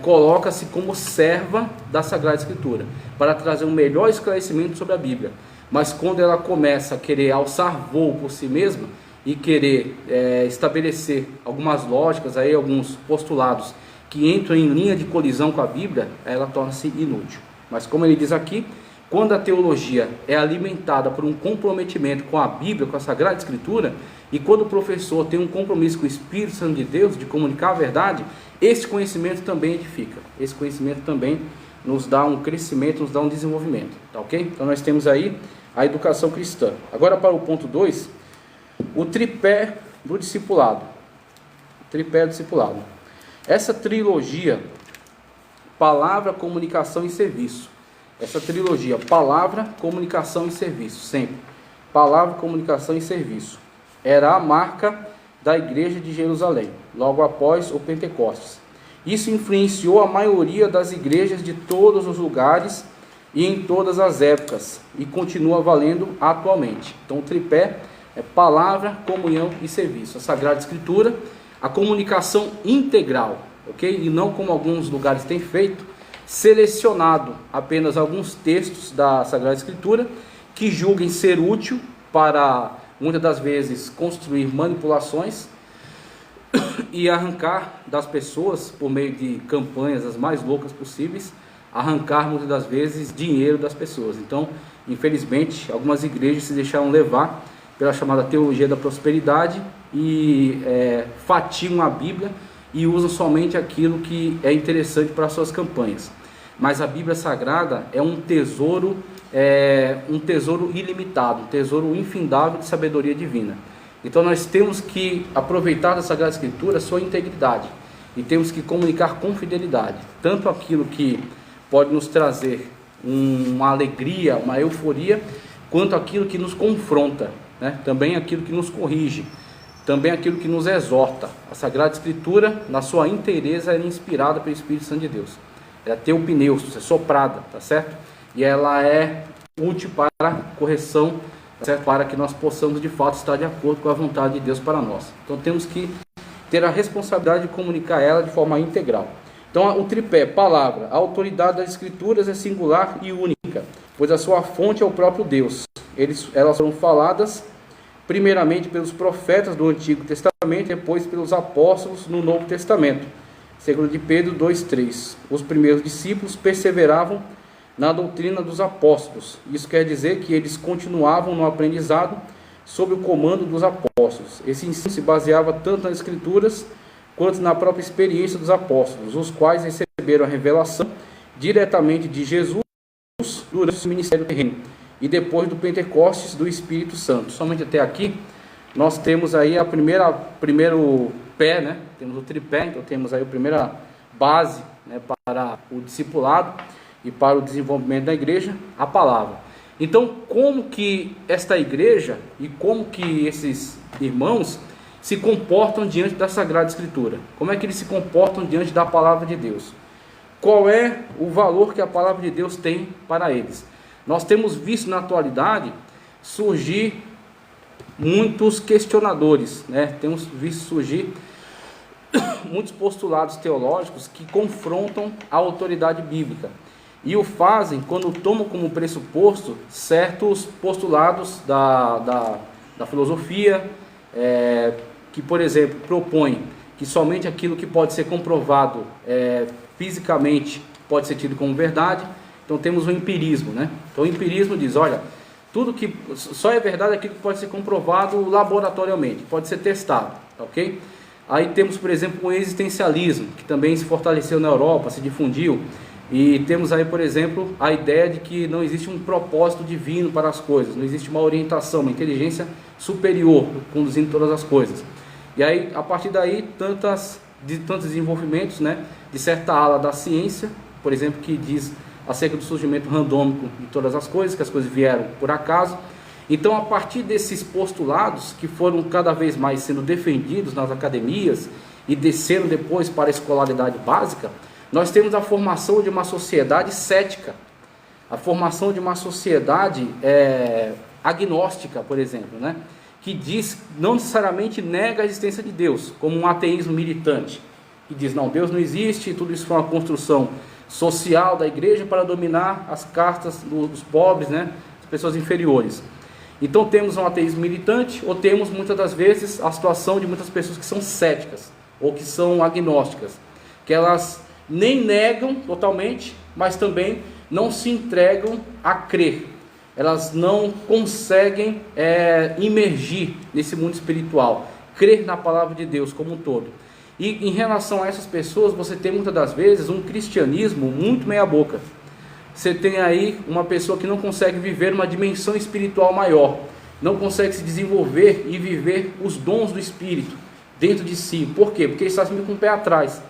Speaker 2: coloca-se como serva da Sagrada Escritura, para trazer um melhor esclarecimento sobre a Bíblia. Mas quando ela começa a querer alçar voo por si mesma e querer estabelecer algumas lógicas, aí, alguns postulados que entram em linha de colisão com a Bíblia, ela torna-se inútil. Mas como ele diz aqui, quando a teologia é alimentada por um comprometimento com a Bíblia, com a Sagrada Escritura, e quando o professor tem um compromisso com o Espírito Santo de Deus de comunicar a verdade, esse conhecimento também edifica, esse conhecimento também nos dá um crescimento, nos dá um desenvolvimento, tá ok? Então nós temos aí a educação cristã. Agora, para o ponto 2, o tripé do discipulado. Tripé do discipulado. Essa trilogia, palavra, comunicação e serviço. Essa trilogia, palavra, comunicação e serviço, sempre. Palavra, comunicação e serviço. Era a marca da igreja de Jerusalém, logo após o Pentecostes. Isso influenciou a maioria das igrejas de todos os lugares e em todas as épocas, e continua valendo atualmente. Então o tripé é palavra, comunhão e serviço. A Sagrada Escritura, a comunicação integral, ok? E não como alguns lugares têm feito, selecionado apenas alguns textos da Sagrada Escritura que julguem ser útil para, muitas das vezes, construir manipulações e arrancar das pessoas, por meio de campanhas as mais loucas possíveis, arrancar muitas das vezes dinheiro das pessoas. Então, infelizmente, algumas igrejas se deixaram levar pela chamada teologia da prosperidade e fatiam a Bíblia e usam somente aquilo que é interessante para suas campanhas. Mas a Bíblia Sagrada é um tesouro ilimitado, um tesouro infindável de sabedoria divina. Então nós temos que aproveitar da Sagrada Escritura a sua integridade e temos que comunicar com fidelidade, tanto aquilo que pode nos trazer uma alegria, uma euforia, quanto aquilo que nos confronta, né? Também aquilo que nos corrige, também aquilo que nos exorta. A Sagrada Escritura, na sua inteireza, é inspirada pelo Espírito Santo de Deus. Ela tem pneus, é soprada, tá certo? E ela é útil para correção, tá certo? Para que nós possamos de fato estar de acordo com a vontade de Deus para nós. Então temos que ter a responsabilidade de comunicar ela de forma integral. Então o tripé, palavra, a autoridade das Escrituras é singular e única, pois a sua fonte é o próprio Deus. Elas foram faladas primeiramente pelos profetas do Antigo Testamento, depois pelos apóstolos no Novo Testamento. 2 de Pedro 2,3. Os primeiros discípulos perseveravam na doutrina dos apóstolos. Isso quer dizer que eles continuavam no aprendizado sob o comando dos apóstolos. Esse ensino se baseava tanto nas Escrituras quanto na própria experiência dos apóstolos, os quais receberam a revelação diretamente de Jesus durante o seu ministério terreno e depois do Pentecostes do Espírito Santo. Somente até aqui nós temos aí a primeiro pé, né? Temos o tripé, então temos aí a primeira base, né, para o discipulado e para o desenvolvimento da igreja, a palavra. Então, como que esta igreja e como que esses irmãos se comportam diante da Sagrada Escritura? Como é que eles se comportam diante da palavra de Deus? Qual é o valor que a palavra de Deus tem para eles? Nós temos visto na atualidade surgir muitos questionadores, né? Temos visto surgir muitos postulados teológicos que confrontam a autoridade bíblica e o fazem quando tomam como pressuposto certos postulados da filosofia, que, por exemplo, propõem que somente aquilo que pode ser comprovado fisicamente pode ser tido como verdade. Então temos o empirismo, né? Então o empirismo diz, olha, tudo que só é verdade aquilo que pode ser comprovado laboratoriamente, pode ser testado, ok? Aí temos, por exemplo, o existencialismo, que também se fortaleceu na Europa, se difundiu, e temos aí, por exemplo, a ideia de que não existe um propósito divino para as coisas, não existe uma orientação, uma inteligência superior conduzindo todas as coisas. E aí, a partir daí, tantos desenvolvimentos, né, de certa ala da ciência, por exemplo, que diz acerca do surgimento randômico de todas as coisas, que as coisas vieram por acaso. Então, a partir desses postulados, que foram cada vez mais sendo defendidos nas academias e desceram depois para a escolaridade básica, nós temos a formação de uma sociedade cética, a formação de uma sociedade agnóstica, por exemplo, né? Que diz, não necessariamente nega a existência de Deus, como um ateísmo militante, que diz, não, Deus não existe, tudo isso foi uma construção social da igreja para dominar as castas dos pobres, né, as pessoas inferiores. Então temos um ateísmo militante, ou temos muitas das vezes a situação de muitas pessoas que são céticas, ou que são agnósticas, que elas nem negam totalmente, mas também não se entregam a crer. Elas não conseguem imergir nesse mundo espiritual, crer na palavra de Deus como um todo. E em relação a essas pessoas, você tem muitas das vezes um cristianismo muito meia boca. Você tem aí uma pessoa que não consegue viver uma dimensão espiritual maior, não consegue se desenvolver e viver os dons do Espírito dentro de si. Por quê? Porque está sempre com o pé atrás,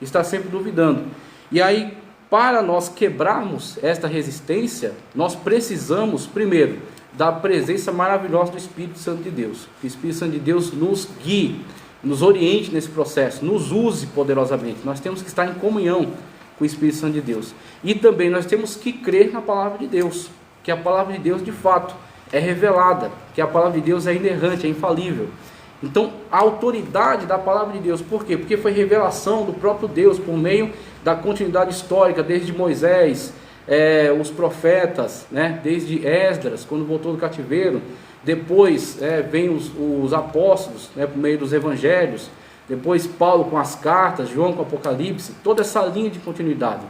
Speaker 2: está sempre duvidando. E aí, para nós quebrarmos esta resistência, nós precisamos, primeiro, da presença maravilhosa do Espírito Santo de Deus. Que o Espírito Santo de Deus nos guie, nos oriente nesse processo, nos use poderosamente. Nós temos que estar em comunhão com o Espírito Santo de Deus. E também nós temos que crer na palavra de Deus, que a palavra de Deus de fato é revelada, que a palavra de Deus é inerrante, é infalível. Então, a autoridade da palavra de Deus, por quê? Porque foi revelação do próprio Deus, por meio da continuidade histórica, desde Moisés, os profetas, né? Desde Esdras, quando voltou do cativeiro. Depois vem os apóstolos, né? Por meio dos evangelhos. Depois Paulo com as cartas, João com o Apocalipse. Toda essa linha de continuidade,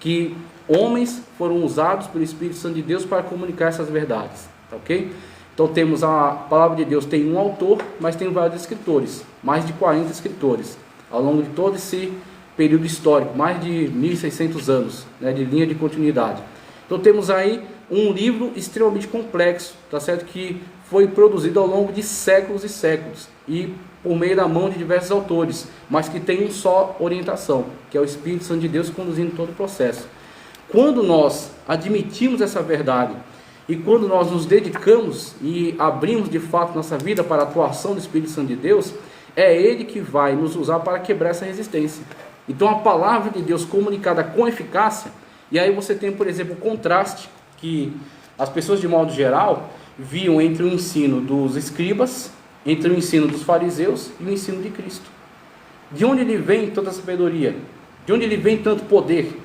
Speaker 2: que homens foram usados pelo Espírito Santo de Deus para comunicar essas verdades, ok? Então temos a palavra de Deus, tem um autor, mas tem vários escritores, mais de 40 escritores. ao longo de todo esse período histórico, mais de 1.600 anos, né, de linha de continuidade. Então temos aí um livro extremamente complexo, tá certo? Que foi produzido ao longo de séculos e séculos, e por meio da mão de diversos autores, mas que tem uma só orientação, que é o Espírito Santo de Deus conduzindo todo o processo. Quando nós admitimos essa verdade, e quando nós nos dedicamos e abrimos de fato nossa vida para a atuação do Espírito Santo de Deus, é Ele que vai nos usar para quebrar essa resistência. Então a palavra de Deus comunicada com eficácia, e aí você tem, por exemplo, o contraste que as pessoas de modo geral viam entre o ensino dos escribas, entre o ensino dos fariseus e o ensino de Cristo. De onde ele vem toda a sabedoria? De onde ele vem tanto poder?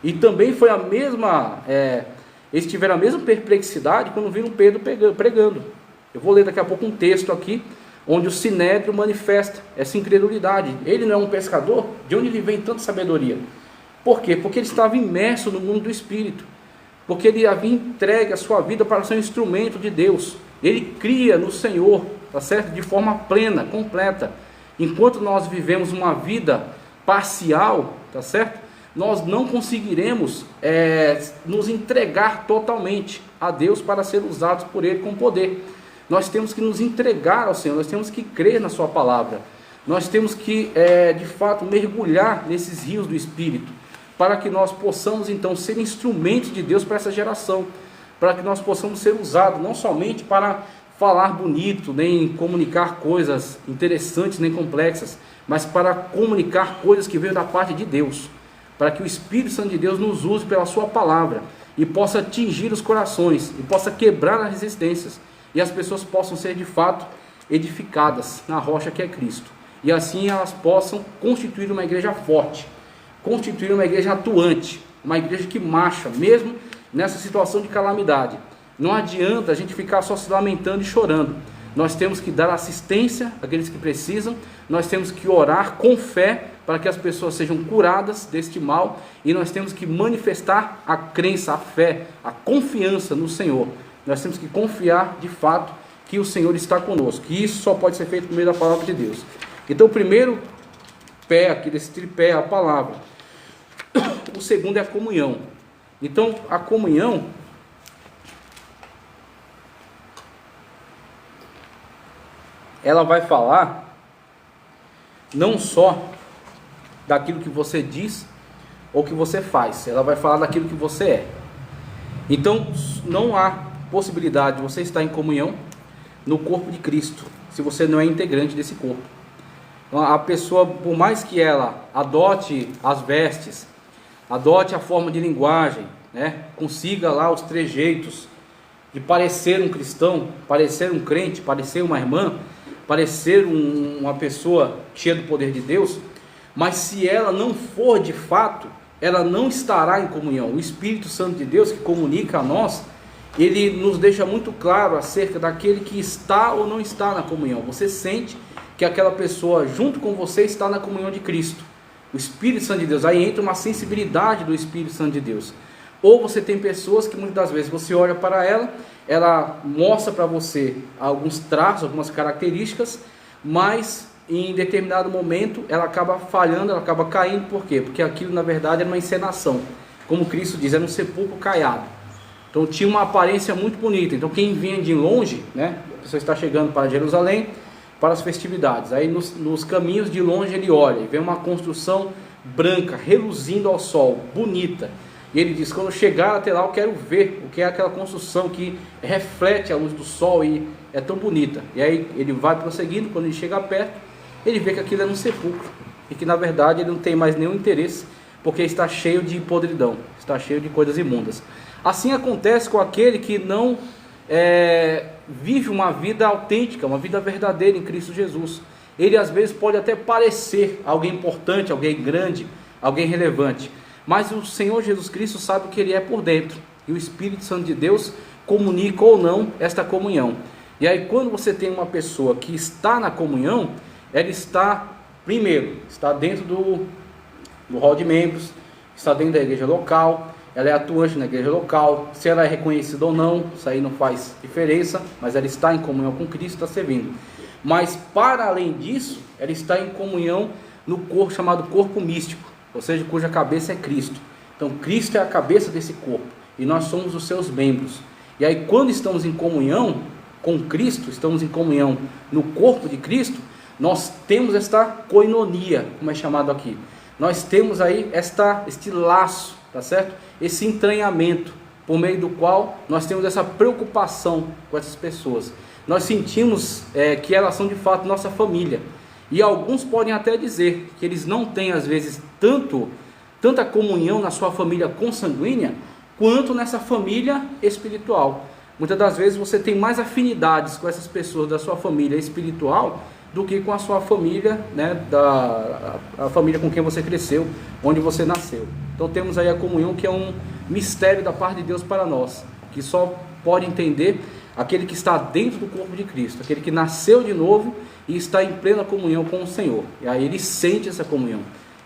Speaker 2: E também foi a mesma... eles tiveram a mesma perplexidade quando viram Pedro pregando. Eu vou ler daqui a pouco um texto aqui, onde o Sinédrio manifesta essa incredulidade. Ele não é um pescador? De onde ele vem tanta sabedoria? Por quê? Porque ele estava imerso no mundo do Espírito. Porque ele havia entregue a sua vida para ser um instrumento de Deus. Ele cria no Senhor, tá certo? De forma plena, completa. Enquanto nós vivemos uma vida parcial, tá certo? Nós não conseguiremos nos entregar totalmente a Deus para ser usados por Ele com poder. Nós temos que nos entregar ao Senhor, nós temos que crer na Sua palavra. Nós temos que, de fato, mergulhar nesses rios do Espírito, para que nós possamos, então, ser instrumentos de Deus para essa geração, para que nós possamos ser usados, não somente para falar bonito, nem comunicar coisas interessantes, nem complexas, mas para comunicar coisas que veio da parte de Deus, para que o Espírito Santo de Deus nos use pela Sua palavra, e possa atingir os corações, e possa quebrar as resistências, e as pessoas possam ser, de fato, edificadas na rocha que é Cristo, e assim elas possam constituir uma igreja forte, constituir uma igreja atuante, uma igreja que marcha, mesmo nessa situação de calamidade. Não adianta a gente ficar só se lamentando e chorando. Nós temos que dar assistência àqueles que precisam, nós temos que orar com fé para que as pessoas sejam curadas deste mal, e nós temos que manifestar a crença, a fé, a confiança no Senhor. Nós temos que confiar de fato que o Senhor está conosco, que isso só pode ser feito por meio da palavra de Deus. Então o primeiro pé aqui desse tripé é a palavra. O segundo é a comunhão. Então a comunhão, ela vai falar não só daquilo que você diz ou que você faz, ela vai falar daquilo que você é. Então não há possibilidade de você estar em comunhão no corpo de Cristo se você não é integrante desse corpo. Então, a pessoa, por mais que ela adote as vestes, adote a forma de linguagem, né, consiga lá os trejeitos de parecer um cristão, parecer um crente, parecer uma irmã, parecer uma pessoa cheia do poder de Deus, mas se ela não for de fato, ela não estará em comunhão. O Espírito Santo de Deus, que comunica a nós, ele nos deixa muito claro acerca daquele que está ou não está na comunhão. Você sente que aquela pessoa junto com você está na comunhão de Cristo, o Espírito Santo de Deus. Aí entra uma sensibilidade do Espírito Santo de Deus. Ou você tem pessoas que muitas das vezes você olha para ela, ela mostra para você alguns traços, algumas características, mas em determinado momento ela acaba falhando, ela acaba caindo. Por quê? Porque aquilo na verdade é uma encenação, como Cristo diz, era um sepulcro caiado. Então tinha uma aparência muito bonita. Então quem vinha de longe, né, a pessoa está chegando para Jerusalém para as festividades, aí nos caminhos de longe ele olha e vê uma construção branca, reluzindo ao sol, bonita, e ele diz: quando chegar até lá eu quero ver o que é aquela construção que reflete a luz do sol e é tão bonita. E aí ele vai prosseguindo, quando ele chega perto, ele vê que aquilo é um sepulcro, e que na verdade ele não tem mais nenhum interesse, porque está cheio de podridão, está cheio de coisas imundas. Assim acontece com aquele que não vive uma vida autêntica, uma vida verdadeira em Cristo Jesus. Ele às vezes pode até parecer alguém importante, alguém grande, alguém relevante, mas o Senhor Jesus Cristo sabe o que ele é por dentro, e o Espírito Santo de Deus comunica ou não esta comunhão. E aí quando você tem uma pessoa que está na comunhão, ela está, primeiro, está dentro do hall de membros, está dentro da igreja local, ela é atuante na igreja local. Se ela é reconhecida ou não, isso aí não faz diferença, mas ela está em comunhão com Cristo, está servindo. Mas para além disso, ela está em comunhão no corpo chamado corpo místico, ou seja, cuja cabeça é Cristo. Então Cristo é a cabeça desse corpo e nós somos os seus membros. E aí quando estamos em comunhão com Cristo, estamos em comunhão no corpo de Cristo, nós temos esta koinonia, como é chamado aqui. Nós temos aí este laço, tá certo? Esse entranhamento, por meio do qual nós temos essa preocupação com essas pessoas. Nós sentimos que elas são de fato nossa família. E alguns podem até dizer que eles não têm às vezes tanta comunhão na sua família consanguínea, quanto nessa família espiritual. Muitas das vezes você tem mais afinidades com essas pessoas da sua família espiritual do que com a sua família, né, a família com quem você cresceu, onde você nasceu. Então temos aí a comunhão, que é um mistério da parte de Deus para nós, que só pode entender aquele que está dentro do corpo de Cristo, aquele que nasceu de novo e está em plena comunhão com o Senhor. E aí ele sente essa comunhão,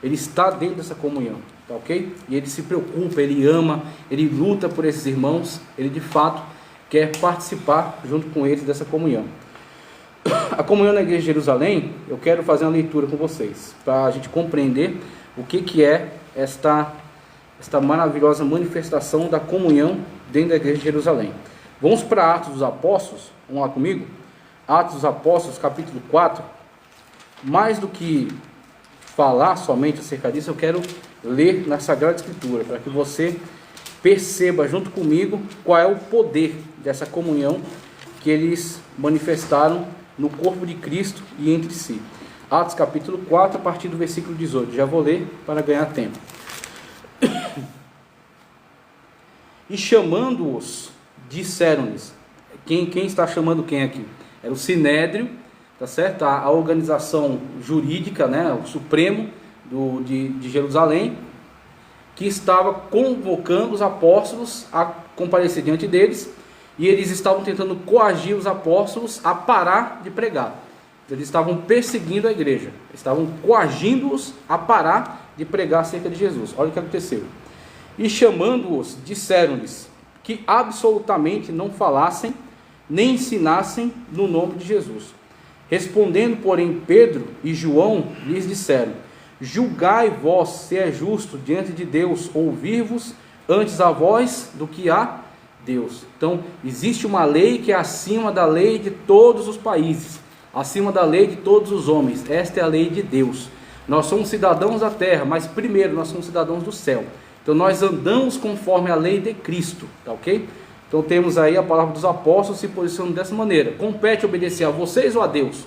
Speaker 2: ele está dentro dessa comunhão, tá ok? E ele se preocupa, ele ama, ele luta por esses irmãos, ele de fato quer participar junto com eles dessa comunhão. A comunhão na igreja de Jerusalém, eu quero fazer uma leitura com vocês, para a gente compreender o que é esta maravilhosa manifestação da comunhão dentro da igreja de Jerusalém. Vamos para Atos dos Apóstolos, vamos lá comigo? Atos dos Apóstolos, capítulo 4. Mais do que falar somente acerca disso, eu quero ler na Sagrada Escritura, para que você perceba junto comigo qual é o poder dessa comunhão que eles manifestaram no corpo de Cristo e entre si. Atos capítulo 4, a partir do versículo 18. Já vou ler para ganhar tempo. E chamando-os, disseram-lhes. Quem está chamando quem aqui? Era o Sinédrio, tá certo? A organização jurídica, né? O Supremo de Jerusalém, que estava convocando os apóstolos a comparecer diante deles, e eles estavam tentando coagir os apóstolos a parar de pregar. Eles estavam perseguindo a igreja, estavam coagindo-os a parar de pregar acerca de Jesus. Olha o que aconteceu. E chamando-os, disseram-lhes que absolutamente não falassem, nem ensinassem no nome de Jesus. Respondendo, porém, Pedro e João lhes disseram: julgai vós se é justo diante de Deus ouvir-vos antes a vós do que a Deus. Então, existe uma lei que é acima da lei de todos os países, acima da lei de todos os homens. Esta é a lei de Deus. Nós somos cidadãos da terra, mas primeiro nós somos cidadãos do céu. Então nós andamos conforme a lei de Cristo, tá ok? Então temos aí a palavra dos apóstolos se posicionando dessa maneira. Compete obedecer a vocês ou a Deus?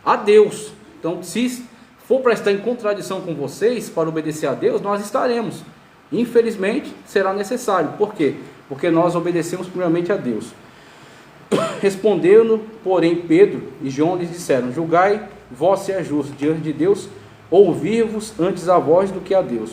Speaker 2: A Deus. Então se for para estar em contradição com vocês, para obedecer a Deus, nós estaremos. Infelizmente será necessário. Por quê? Porque nós obedecemos primeiramente a Deus. Respondendo, porém, Pedro e João lhes disseram: julgai vós se é justo diante de Deus ouvir-vos antes a vós do que a Deus.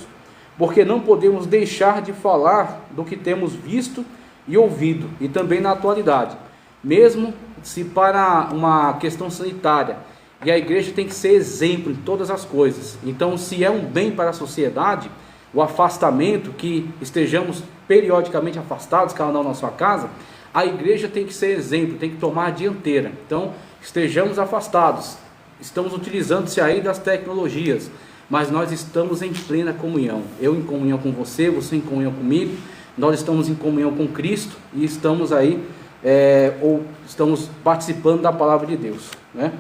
Speaker 2: Porque não podemos deixar de falar do que temos visto e ouvido, e também na atualidade, mesmo se para uma questão sanitária, e a igreja tem que ser exemplo em todas as coisas. Então, se é um bem para a sociedade, o afastamento, que estejamos periodicamente afastados, cada um na sua casa, a igreja tem que ser exemplo, tem que tomar a dianteira. Então, estejamos afastados, estamos utilizando-se aí das tecnologias, mas nós estamos em plena comunhão. Eu em comunhão com você, você em comunhão comigo, nós estamos em comunhão com Cristo e estamos aí, estamos participando da palavra de Deus, né?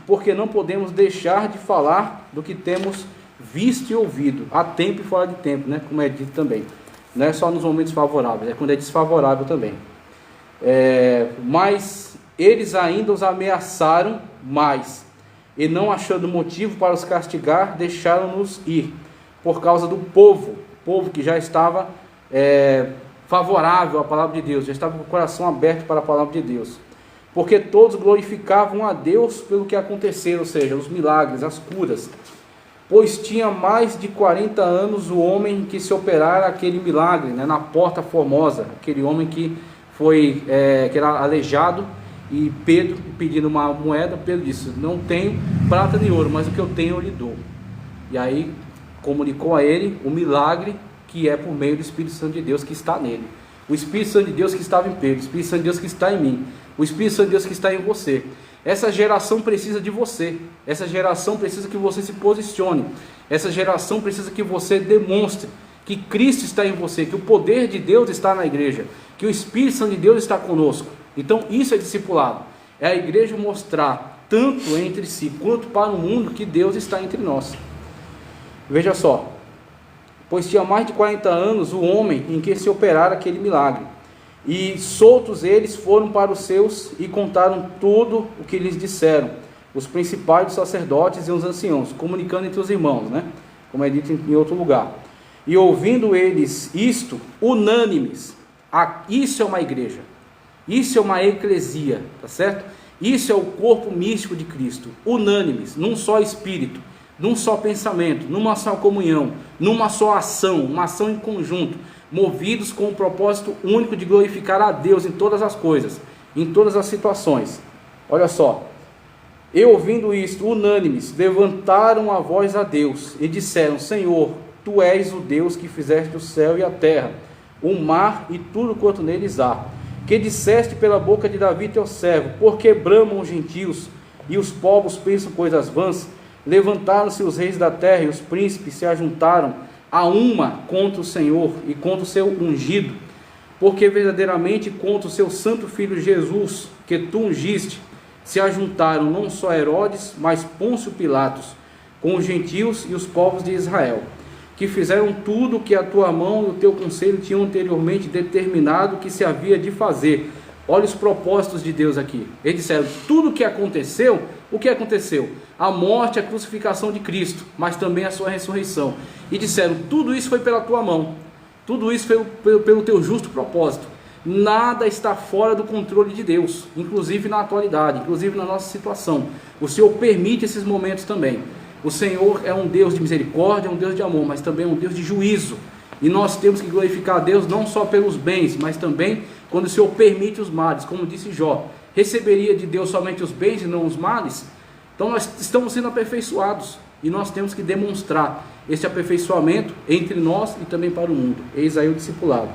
Speaker 2: Porque não podemos deixar de falar do que temos visto e ouvido, a tempo e fora de tempo, né? Como é dito também. Não é só nos momentos favoráveis, é quando é desfavorável também. Mas eles ainda os ameaçaram mais, e não achando motivo para os castigar, deixaram-nos ir, por causa do povo que já estava favorável à palavra de Deus, já estava com o coração aberto para a palavra de Deus. Porque todos glorificavam a Deus pelo que aconteceu, ou seja, os milagres, as curas. Pois tinha mais de 40 anos o homem que se operara aquele milagre, né, na Porta Formosa, aquele homem que era aleijado, e Pedro, pedindo uma moeda, Pedro disse: não tenho prata nem ouro, mas o que eu tenho eu lhe dou. E aí comunicou a ele o milagre, que é por meio do Espírito Santo de Deus que está nele. O Espírito Santo de Deus que estava em Pedro, o Espírito Santo de Deus que está em mim, o Espírito Santo de Deus que está em você. Essa geração precisa de você. Essa geração precisa que você se posicione. Essa geração precisa que você demonstre que Cristo está em você, que o poder de Deus está na igreja, que o Espírito Santo de Deus está conosco. Então isso é discipulado. É a igreja mostrar, tanto entre si quanto para o mundo, que Deus está entre nós. Veja só. Pois tinha mais de 40 anos o homem em que se operara aquele milagre. E soltos eles foram para os seus e contaram tudo o que lhes disseram, os principais dos sacerdotes e os anciãos, comunicando entre os irmãos, né? Como é dito em outro lugar. E ouvindo eles isto, unânimes, isso é uma igreja, isso é uma eclesia, tá certo? Isso é o corpo místico de Cristo, unânimes, num só espírito, num só pensamento, numa só comunhão, numa só ação, uma ação em conjunto, movidos com o propósito único de glorificar a Deus em todas as coisas, em todas as situações. Olha só, e ouvindo isto, unânimes, levantaram a voz a Deus e disseram: Senhor, Tu és o Deus que fizeste o céu e a terra, o mar e tudo quanto neles há, que disseste pela boca de Davi teu servo, porque bramam os gentios e os povos pensam coisas vãs. Levantaram-se os reis da terra e os príncipes se ajuntaram a uma contra o Senhor e contra o seu ungido, porque verdadeiramente contra o seu santo filho Jesus, que tu ungiste, se ajuntaram não só Herodes, mas Pôncio Pilatos, com os gentios e os povos de Israel, que fizeram tudo o que a tua mão e o teu conselho tinham anteriormente determinado que se havia de fazer. Olha os propósitos de Deus aqui. Eles disseram, tudo o que aconteceu, o que aconteceu? A morte, a crucificação de Cristo, mas também a sua ressurreição. E disseram, tudo isso foi pela tua mão, tudo isso foi pelo teu justo propósito. Nada está fora do controle de Deus, inclusive na atualidade, inclusive na nossa situação. O Senhor permite esses momentos também. O Senhor é um Deus de misericórdia, é um Deus de amor, mas também é um Deus de juízo. E nós temos que glorificar a Deus não só pelos bens, mas também quando o Senhor permite os males. Como disse Jó, receberia de Deus somente os bens e não os males? Então nós estamos sendo aperfeiçoados e nós temos que demonstrar esse aperfeiçoamento entre nós e também para o mundo. Eis aí o discipulado.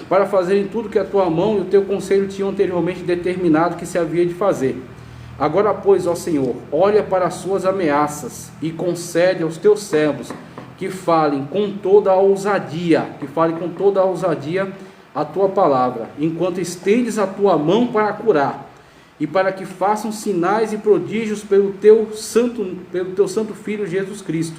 Speaker 2: Para fazerem tudo que a tua mão e o teu conselho tinham anteriormente determinado que se havia de fazer. Agora, pois, ó Senhor, olha para as suas ameaças e concede aos teus servos que falem com toda a ousadia, a tua palavra, enquanto estendes a tua mão para curar, e para que façam sinais e prodígios pelo teu santo Filho Jesus Cristo.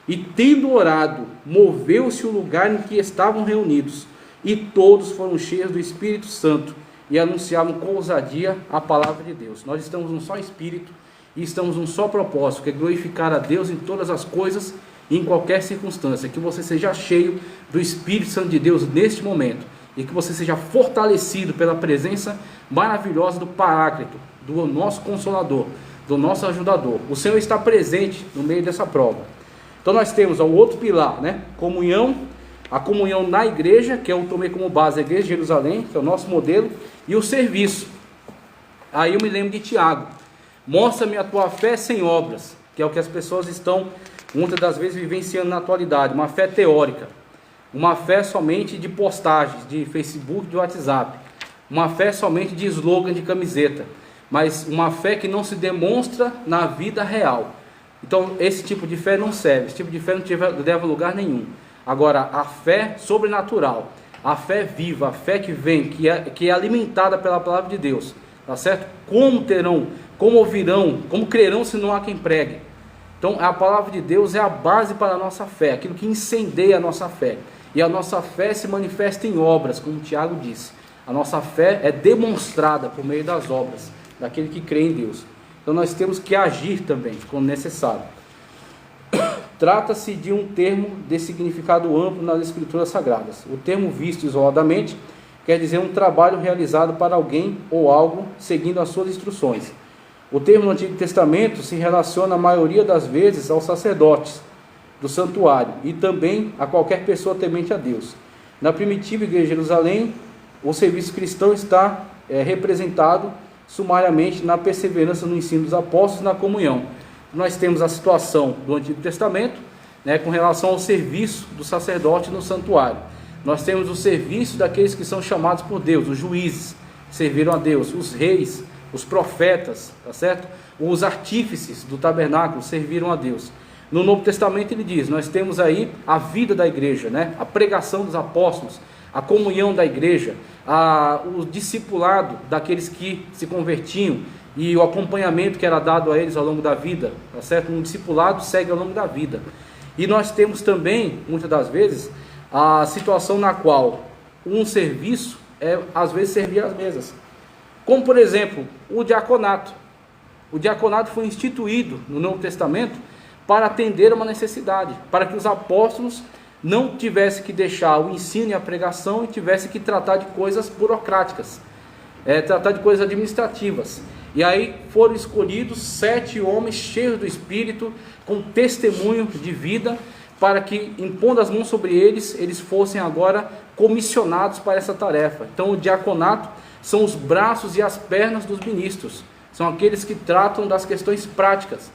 Speaker 2: E tendo orado, moveu-se o lugar em que estavam reunidos, e todos foram cheios do Espírito Santo, e anunciavam com ousadia a palavra de Deus. Nós estamos num só Espírito, e estamos num só propósito, que é glorificar a Deus em todas as coisas, e em qualquer circunstância. Que você seja cheio do Espírito Santo de Deus neste momento, e que você seja fortalecido pela presença maravilhosa do Paráclito, do nosso Consolador, do nosso Ajudador. O Senhor está presente no meio dessa prova. Então nós temos o outro pilar, né? Comunhão, a comunhão na igreja, que eu tomei como base a igreja de Jerusalém, que é o nosso modelo, e o serviço. Aí eu me lembro de Tiago, mostra-me a tua fé sem obras, que é o que as pessoas estão, muitas das vezes, vivenciando na atualidade, uma fé teórica. Uma fé somente de postagens, de Facebook, de WhatsApp. Uma fé somente de slogan de camiseta. Mas uma fé que não se demonstra na vida real. Então esse tipo de fé não serve. Esse tipo de fé não leva a lugar nenhum. Agora a fé sobrenatural, a fé viva, a fé que vem, que é alimentada pela palavra de Deus. Tá certo? Como ouvirão, como crerão se não há quem pregue. Então a palavra de Deus é a base para a nossa fé. Aquilo que incendeia a nossa fé. E a nossa fé se manifesta em obras, como Tiago disse. A nossa fé é demonstrada por meio das obras, daquele que crê em Deus. Então nós temos que agir também, quando necessário. Trata-se de um termo de significado amplo nas Escrituras Sagradas. O termo visto isoladamente quer dizer um trabalho realizado para alguém ou algo, seguindo as suas instruções. O termo no Antigo Testamento se relaciona a maioria das vezes aos sacerdotes do santuário e também a qualquer pessoa temente a Deus. Na primitiva igreja de Jerusalém, o serviço cristão está representado sumariamente na perseverança no ensino dos apóstolos e na comunhão. Nós temos a situação do Antigo Testamento, né, com relação ao serviço do sacerdote no santuário. Nós temos o serviço daqueles que são chamados por Deus, os juízes, que serviram a Deus, os reis, os profetas, tá certo? Os artífices do tabernáculo serviram a Deus. No Novo Testamento ele diz, nós temos aí a vida da igreja, né? A pregação dos apóstolos, a comunhão da igreja, o discipulado daqueles que se convertiam e o acompanhamento que era dado a eles ao longo da vida, tá certo? Um discipulado segue ao longo da vida. E nós temos também, muitas das vezes, a situação na qual um serviço é, às vezes, servir às mesas. Como, por exemplo, o diaconato. O diaconato foi instituído no Novo Testamento para atender a uma necessidade, para que os apóstolos não tivessem que deixar o ensino e a pregação e tivessem que tratar de coisas burocráticas, tratar de coisas administrativas. E aí foram escolhidos 7 homens cheios do Espírito, com testemunho de vida, para que, impondo as mãos sobre eles, eles fossem agora comissionados para essa tarefa. Então o diaconato são os braços e as pernas dos ministros, são aqueles que tratam das questões práticas,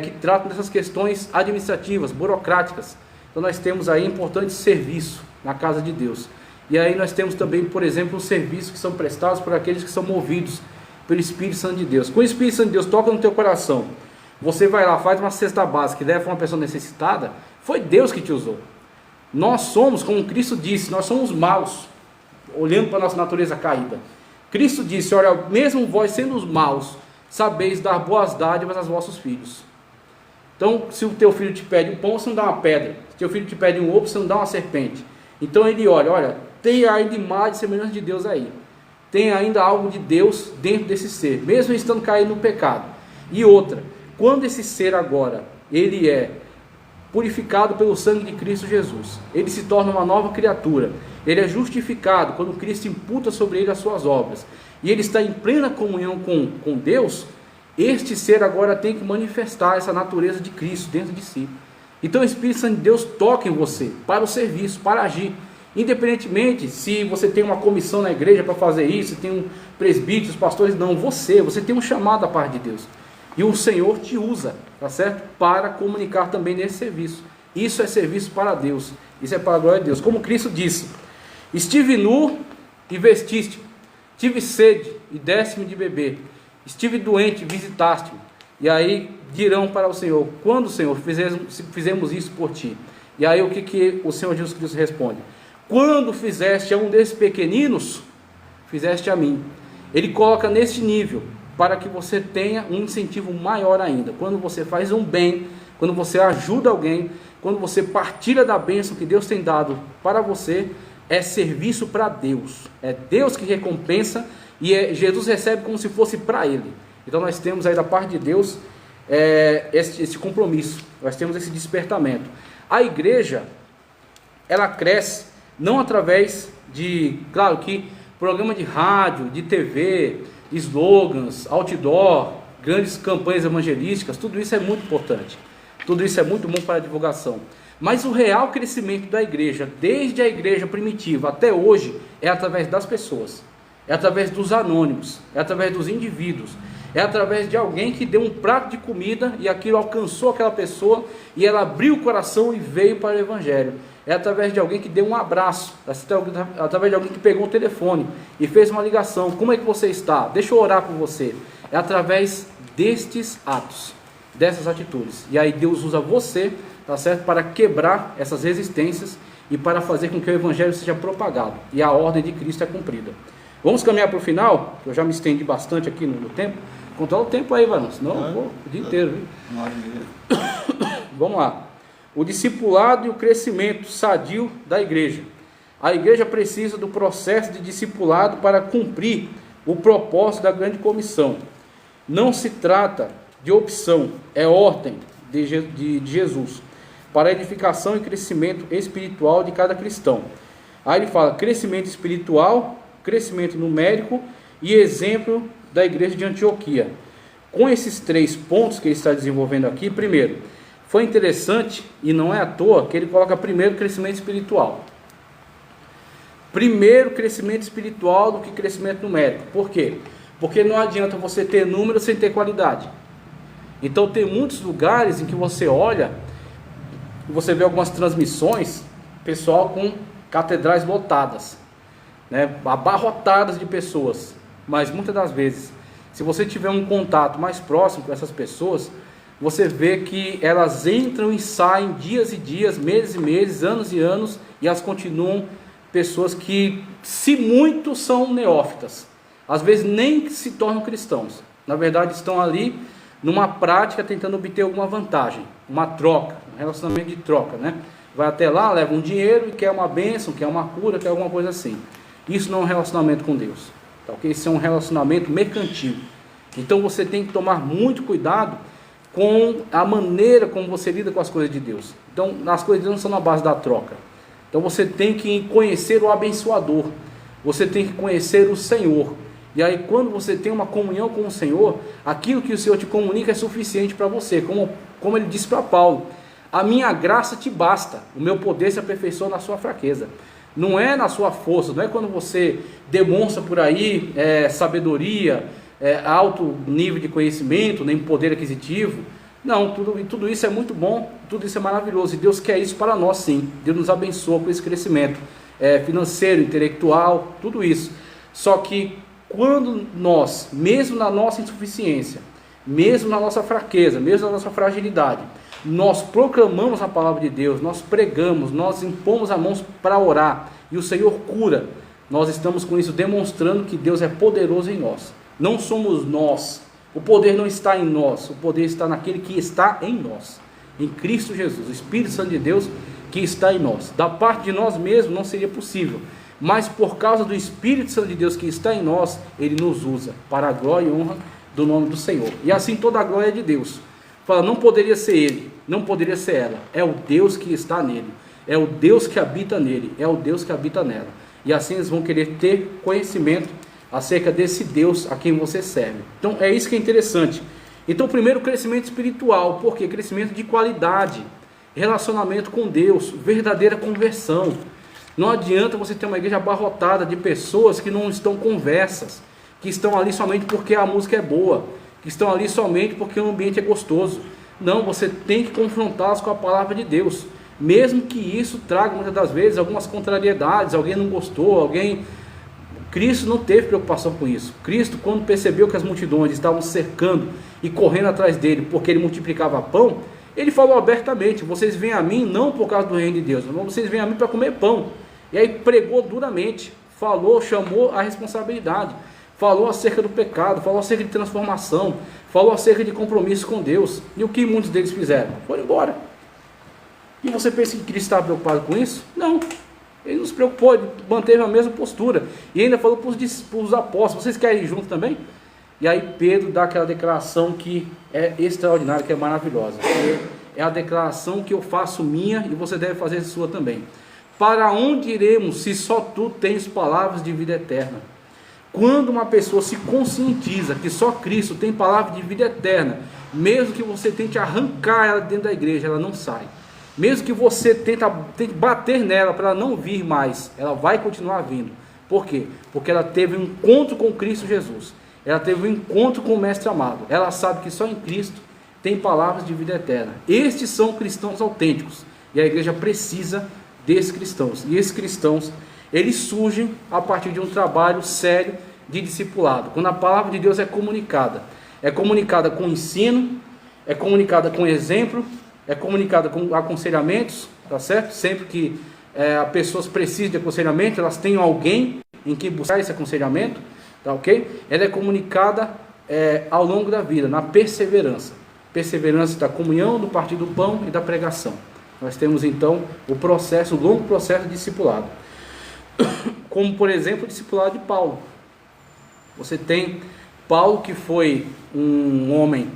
Speaker 2: que tratam dessas questões administrativas, burocráticas. Então nós temos aí importante serviço na casa de Deus. E aí nós temos também, por exemplo, os serviços que são prestados por aqueles que são movidos pelo Espírito Santo de Deus. Com o Espírito Santo de Deus toca no teu coração, você vai lá, faz uma cesta básica e leva para uma pessoa necessitada, foi Deus que te usou. Nós somos, como Cristo disse, nós somos maus, olhando para a nossa natureza caída. Cristo disse, olha, mesmo vós sendo os maus, sabeis dar boas dádivas aos vossos filhos. Então, se o teu filho te pede um pão, você não dá uma pedra. Se o teu filho te pede um ovo, você não dá uma serpente. Então ele olha, tem ainda imagem e semelhança de Deus aí. Tem ainda algo de Deus dentro desse ser, mesmo estando caído no pecado. E outra, quando esse ser agora, ele é purificado pelo sangue de Cristo Jesus, ele se torna uma nova criatura, ele é justificado quando Cristo imputa sobre ele as suas obras, e ele está em plena comunhão com Deus, este ser agora tem que manifestar essa natureza de Cristo dentro de si. Então o Espírito Santo de Deus toca em você, para o serviço, para agir, independentemente se você tem uma comissão na igreja para fazer isso, se tem um presbítero, os pastores, não, você tem um chamado da parte de Deus, e o Senhor te usa, tá certo? Para comunicar também nesse serviço. Isso é serviço para Deus, isso é para a glória de Deus. Como Cristo disse, estive nu e vestiste, tive sede e deste-me de beber, estive doente e visitaste-me. E aí dirão para o Senhor, quando, Senhor, fizemos isso por ti? E aí o que o Senhor Jesus Cristo responde? Quando fizeste a um desses pequeninos, fizeste a mim. Ele coloca neste nível, para que você tenha um incentivo maior ainda. Quando você faz um bem, quando você ajuda alguém, quando você partilha da bênção que Deus tem dado para você, é serviço para Deus. É Deus que recompensa e Jesus recebe como se fosse para Ele. Então nós temos aí da parte de Deus esse compromisso, nós temos esse despertamento. A igreja, ela cresce não através de, claro que programa de rádio, de TV, slogans, outdoor, grandes campanhas evangelísticas, tudo isso é muito importante, tudo isso é muito bom para a divulgação, mas o real crescimento da igreja, desde a igreja primitiva até hoje, é através das pessoas, é através dos anônimos, é através dos indivíduos, é através de alguém que deu um prato de comida e aquilo alcançou aquela pessoa e ela abriu o coração e veio para o evangelho. É através de alguém que deu um abraço, através de alguém que pegou o telefone e fez uma ligação. Como é que você está? Deixa eu orar por você. É através destes atos, dessas atitudes. E aí Deus usa você, tá certo, para quebrar essas resistências e para fazer com que o evangelho seja propagado e a ordem de Cristo é cumprida. Vamos caminhar para o final, que eu já me estendi bastante aqui no tempo. Controla o tempo aí, varão, senão o dia inteiro. Viu? Vamos lá. O discipulado e o crescimento sadio da igreja. A igreja precisa do processo de discipulado para cumprir o propósito da grande comissão. Não se trata de opção, é ordem de Jesus para a edificação e crescimento espiritual de cada cristão. Aí ele fala crescimento espiritual, crescimento numérico e exemplo da igreja de Antioquia. Com esses 3 pontos que ele está desenvolvendo aqui, primeiro, foi interessante e não é à toa que ele coloca primeiro crescimento espiritual. Primeiro crescimento espiritual do que crescimento numérico. Por quê? Porque não adianta você ter número sem ter qualidade. Então tem muitos lugares em que você olha, você vê algumas transmissões, pessoal com catedrais lotadas, né, abarrotadas de pessoas, mas muitas das vezes, se você tiver um contato mais próximo com essas pessoas, você vê que elas entram e saem dias e dias, meses e meses, anos e anos, e elas continuam pessoas que, se muito, são neófitas. Às vezes nem se tornam cristãos. Na verdade, estão ali numa prática tentando obter alguma vantagem, uma troca, um relacionamento de troca, né? Vai até lá, leva um dinheiro e quer uma bênção, quer uma cura, quer alguma coisa assim. Isso não é um relacionamento com Deus, tá ok? Isso é um relacionamento mercantil. Então você tem que tomar muito cuidado com a maneira como você lida com as coisas de Deus. Então, as coisas de Deus não são na base da troca. Então você tem que conhecer o abençoador, você tem que conhecer o Senhor. E aí, quando você tem uma comunhão com o Senhor, aquilo que o Senhor te comunica é suficiente para você, como ele disse para Paulo: a minha graça te basta, o meu poder se aperfeiçoa na sua fraqueza. Não é na sua força, não é quando você demonstra por aí sabedoria, alto nível de conhecimento, nem poder aquisitivo. Não, tudo isso é muito bom, tudo isso é maravilhoso, e Deus quer isso para nós sim. Deus nos abençoa com esse crescimento financeiro, intelectual, tudo isso. Só que quando nós, mesmo na nossa insuficiência, mesmo na nossa fraqueza, mesmo na nossa fragilidade, nós proclamamos a palavra de Deus, nós pregamos, nós impomos as mãos para orar, e o Senhor cura, nós estamos com isso demonstrando que Deus é poderoso em nós. Não somos nós, o poder não está em nós, o poder está naquele que está em nós, em Cristo Jesus, o Espírito Santo de Deus que está em nós. Da parte de nós mesmos não seria possível, mas por causa do Espírito Santo de Deus que está em nós, Ele nos usa para a glória e honra do nome do Senhor. E assim toda a glória é de Deus. Fala, não poderia ser ele, não poderia ser ela, é o Deus que está nele, é o Deus que habita nele, é o Deus que habita nela. E assim eles vão querer ter conhecimento acerca desse Deus a quem você serve. Então é isso que é interessante. Então, primeiro, crescimento espiritual. Por quê? Crescimento de qualidade, relacionamento com Deus, verdadeira conversão. Não adianta você ter uma igreja abarrotada de pessoas que não estão conversas, que estão ali somente porque a música é boa, que estão ali somente porque o ambiente é gostoso. Não, você tem que confrontá-las com a palavra de Deus, mesmo que isso traga muitas das vezes algumas contrariedades, alguém não gostou, Cristo não teve preocupação com isso. Cristo, quando percebeu que as multidões estavam cercando e correndo atrás dele porque ele multiplicava pão, ele falou abertamente: vocês vêm a mim não por causa do reino de Deus, mas vocês vêm a mim para comer pão. E aí pregou duramente, falou, chamou a responsabilidade, falou acerca do pecado, falou acerca de transformação, falou acerca de compromisso com Deus. E o que muitos deles fizeram? Foram embora. E você pensa que Cristo estava preocupado com isso? Não. Ele não se preocupou, ele manteve a mesma postura. E ainda falou para os apóstolos: vocês querem ir junto também? E aí Pedro dá aquela declaração que é extraordinária, que é maravilhosa. É a declaração que eu faço minha e você deve fazer sua também. Para onde iremos se só tu tens palavras de vida eterna? Quando uma pessoa se conscientiza que só Cristo tem palavra de vida eterna, mesmo que você tente arrancar ela dentro da igreja, ela não sai. Mesmo que você tente bater nela para ela não vir mais, ela vai continuar vindo. Por quê? Porque ela teve um encontro com Cristo Jesus. Ela teve um encontro com o Mestre amado. Ela sabe que só em Cristo tem palavras de vida eterna. Estes são cristãos autênticos. E a igreja precisa desses cristãos. E esses cristãos, eles surgem a partir de um trabalho sério de discipulado. Quando a palavra de Deus é comunicada com ensino, é comunicada com exemplo, é comunicada com aconselhamentos, tá certo? Sempre que as pessoas precisam de aconselhamento, elas têm alguém em que buscar esse aconselhamento, tá ok? Ela é comunicada ao longo da vida, na perseverança. Perseverança da comunhão, do partir do pão e da pregação. Nós temos então o longo processo de discipulado. Como, por exemplo, o discipulado de Paulo. Você tem Paulo, que foi um homem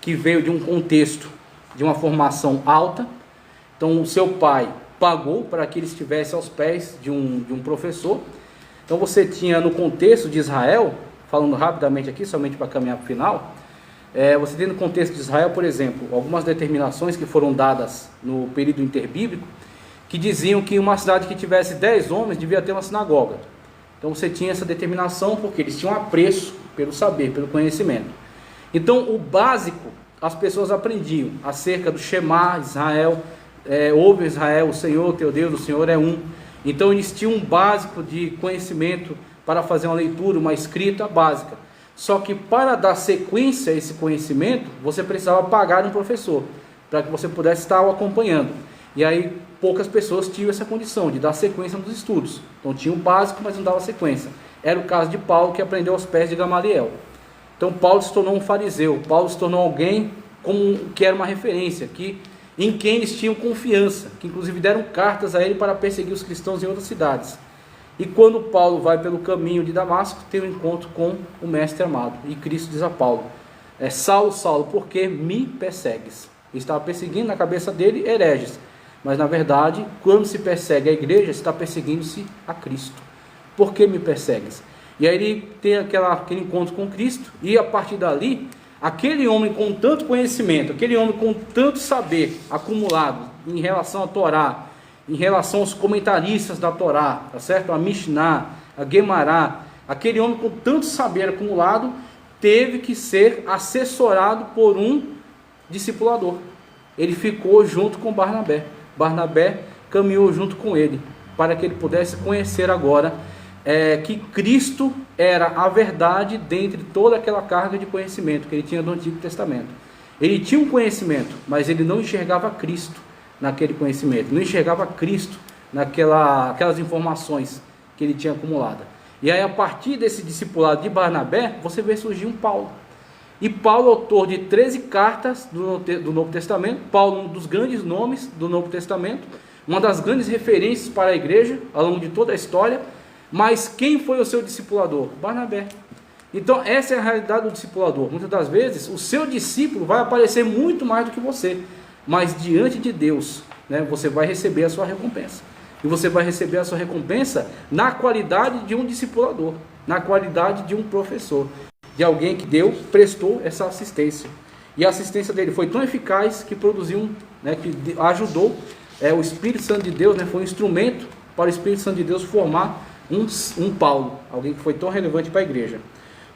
Speaker 2: que veio de um contexto de uma formação alta. Então o seu pai pagou para que ele estivesse aos pés de um professor. Então você tinha no contexto de Israel, falando rapidamente aqui, somente para caminhar para o final, você tem no contexto de Israel, por exemplo, algumas determinações que foram dadas no período interbíblico, que diziam que uma cidade que tivesse 10 homens devia ter uma sinagoga. Então você tinha essa determinação porque eles tinham apreço pelo saber, pelo conhecimento. Então o básico as pessoas aprendiam acerca do Shema, Israel, ouve Israel, o Senhor teu Deus, o Senhor é um. Então eles tinham um básico de conhecimento para fazer uma leitura, uma escrita básica. Só que para dar sequência a esse conhecimento, você precisava pagar um professor, para que você pudesse estar o acompanhando. E aí poucas pessoas tinham essa condição de dar sequência nos estudos. Então tinha o básico, mas não dava sequência. Era o caso de Paulo, que aprendeu aos pés de Gamaliel. Então Paulo se tornou um fariseu, Paulo se tornou alguém que era uma referência, em quem eles tinham confiança, que inclusive deram cartas a ele para perseguir os cristãos em outras cidades. E quando Paulo vai pelo caminho de Damasco, tem um encontro com o mestre amado, e Cristo diz a Paulo, Saulo, Saulo, por que me persegues? Ele estava perseguindo na cabeça dele hereges, mas na verdade, quando se persegue a igreja, está perseguindo-se a Cristo. Por que me persegues? E aí ele tem aquele encontro com Cristo, e a partir dali, aquele homem com tanto conhecimento, aquele homem com tanto saber acumulado em relação à Torá, em relação aos comentaristas da Torá, tá certo? A Mishnah, a Guemará, aquele homem com tanto saber acumulado, teve que ser assessorado por um discipulador. Ele ficou junto com Barnabé. Barnabé caminhou junto com ele, para que ele pudesse conhecer agora que Cristo era a verdade dentre toda aquela carga de conhecimento que ele tinha do Antigo Testamento. Ele tinha um conhecimento, mas ele não enxergava Cristo naquele conhecimento, não enxergava Cristo naquelas informações que ele tinha acumulado. E aí, a partir desse discipulado de Barnabé, você vê surgir um Paulo. E Paulo, autor de 13 cartas do Novo Testamento, Paulo, um dos grandes nomes do Novo Testamento, uma das grandes referências para a igreja ao longo de toda a história. Mas quem foi o seu discipulador? Barnabé. Então essa é a realidade do discipulador. Muitas das vezes o seu discípulo vai aparecer muito mais do que você, mas diante de Deus, você vai receber a sua recompensa. E você vai receber a sua recompensa na qualidade de um discipulador, na qualidade de um professor, de alguém que Deus prestou essa assistência. E a assistência dele foi tão eficaz que produziu, que ajudou o Espírito Santo de Deus, foi um instrumento para o Espírito Santo de Deus formar um Paulo, alguém que foi tão relevante para a igreja.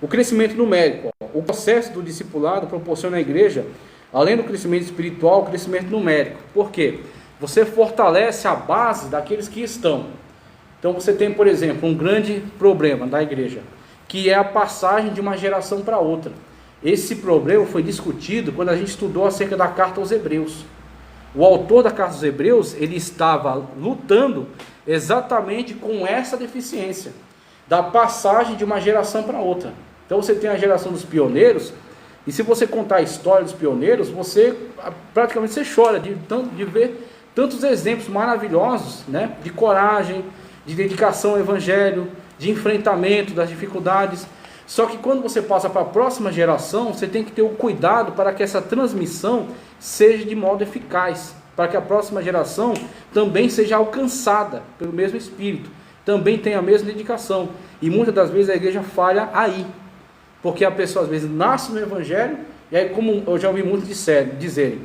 Speaker 2: O crescimento numérico, o processo do discipulado proporciona à igreja, além do crescimento espiritual, o crescimento numérico. Por quê? Você fortalece a base daqueles que estão. Então você tem, por exemplo, um grande problema da igreja, que é a passagem de uma geração para outra. Esse problema foi discutido quando a gente estudou acerca da carta aos Hebreus. O autor da carta aos Hebreus, ele estava lutando exatamente com essa deficiência, da passagem de uma geração para outra. Então você tem a geração dos pioneiros, e se você contar a história dos pioneiros, você praticamente chora de ver tantos exemplos maravilhosos, de coragem, de dedicação ao evangelho, de enfrentamento das dificuldades. Só que quando você passa para a próxima geração, você tem que ter o cuidado para que essa transmissão seja de modo eficaz, para que a próxima geração também seja alcançada pelo mesmo Espírito, também tenha a mesma dedicação. E muitas das vezes a igreja falha aí, porque a pessoa às vezes nasce no Evangelho, e aí, como eu já ouvi muitos dizerem,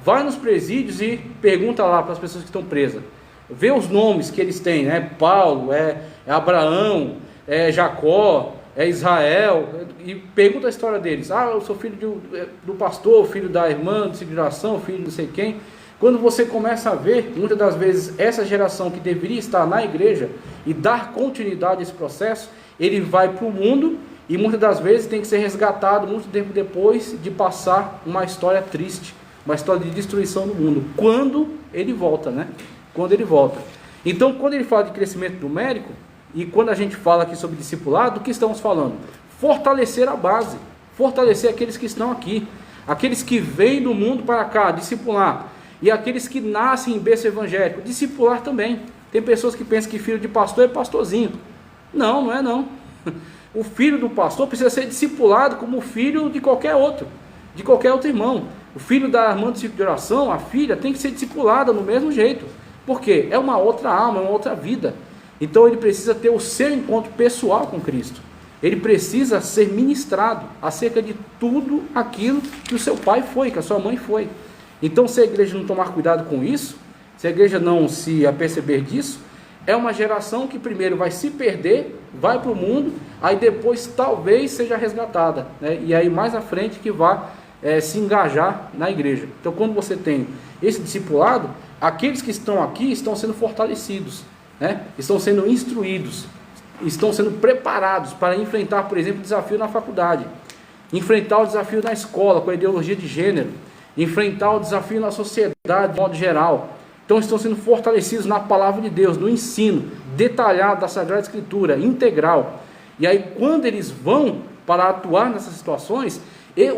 Speaker 2: vai nos presídios e pergunta lá para as pessoas que estão presas, vê os nomes que eles têm, Paulo, Abraão, Jacó, Israel, e pergunta a história deles. Eu sou filho do pastor, filho da irmã de civilização, filho de não sei quem. Quando você começa a ver, muitas das vezes, essa geração que deveria estar na igreja e dar continuidade a esse processo, ele vai para o mundo e muitas das vezes tem que ser resgatado muito tempo depois de passar uma história triste, uma história de destruição do mundo, quando ele volta, Quando ele volta. Então, quando ele fala de crescimento numérico, e quando a gente fala aqui sobre discipulado, o que estamos falando? Fortalecer a base, fortalecer aqueles que estão aqui, aqueles que vêm do mundo para cá, discipular. E aqueles que nascem em berço evangélico, discipular também. Tem pessoas que pensam que filho de pastor é pastorzinho. Não é não. O filho do pastor precisa ser discipulado como o filho de qualquer outro irmão. O filho da irmã do ciclo de oração, a filha, tem que ser discipulada do mesmo jeito. Por quê? É uma outra alma, é uma outra vida. Então ele precisa ter o seu encontro pessoal com Cristo. Ele precisa ser ministrado acerca de tudo aquilo que o seu pai foi, que a sua mãe foi. Então, se a igreja não tomar cuidado com isso, se a igreja não se aperceber disso, é uma geração que primeiro vai se perder, vai para o mundo, aí depois talvez seja resgatada, e aí mais à frente que vai se engajar na igreja. Então, quando você tem esse discipulado, aqueles que estão aqui estão sendo fortalecidos, estão sendo instruídos, estão sendo preparados para enfrentar, por exemplo, o desafio na faculdade, enfrentar o desafio na escola com a ideologia de gênero, enfrentar o desafio na sociedade de modo geral. Então estão sendo fortalecidos na palavra de Deus, no ensino detalhado da Sagrada Escritura, integral. E aí quando eles vão para atuar nessas situações,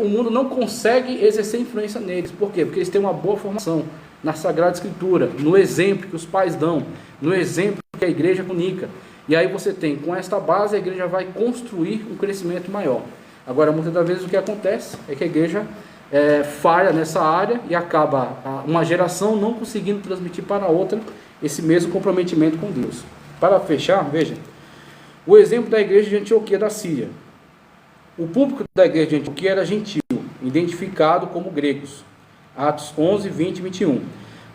Speaker 2: o mundo não consegue exercer influência neles. Por quê? Porque eles têm uma boa formação na Sagrada Escritura, no exemplo que os pais dão, no exemplo que a igreja comunica. E aí você tem, com esta base, a igreja vai construir um crescimento maior. Agora, muitas das vezes o que acontece é que a igreja falha nessa área e acaba uma geração não conseguindo transmitir para a outra esse mesmo comprometimento com Deus. Para fechar, veja, o exemplo da igreja de Antioquia da Síria. O público da igreja de Antioquia era gentil, identificado como gregos. Atos 11, 20 e 21.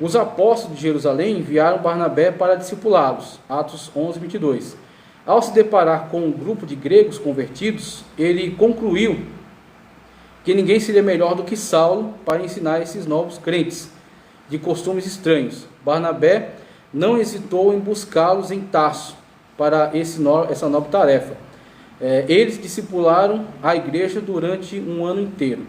Speaker 2: Os apóstolos de Jerusalém enviaram Barnabé para discipulá-los. Atos 11, 22. Ao se deparar com um grupo de gregos convertidos, ele concluiu que ninguém seria melhor do que Saulo para ensinar esses novos crentes de costumes estranhos. Barnabé não hesitou em buscá-los em Tarso para essa nova tarefa. Eles discipularam a igreja durante um ano inteiro.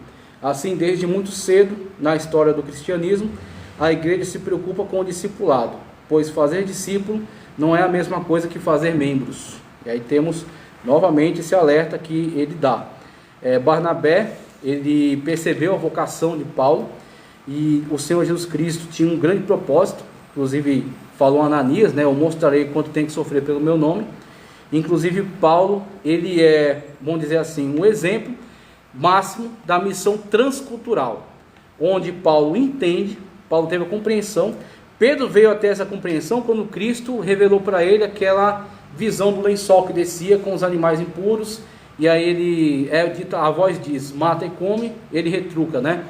Speaker 2: Assim, desde muito cedo na história do cristianismo, a igreja se preocupa com o discipulado, pois fazer discípulo não é a mesma coisa que fazer membros. E aí temos novamente esse alerta que ele dá. Barnabé, ele percebeu a vocação de Paulo, e o Senhor Jesus Cristo tinha um grande propósito, inclusive falou a Ananias, né, eu mostrarei quanto tem que sofrer pelo meu nome. Inclusive Paulo, ele vamos dizer assim, um exemplo máximo da missão transcultural, onde Paulo entende, Paulo teve a compreensão, Pedro veio até essa compreensão quando Cristo revelou para ele aquela visão do lençol que descia com os animais impuros, e aí a voz diz, mata e come, ele retruca, né?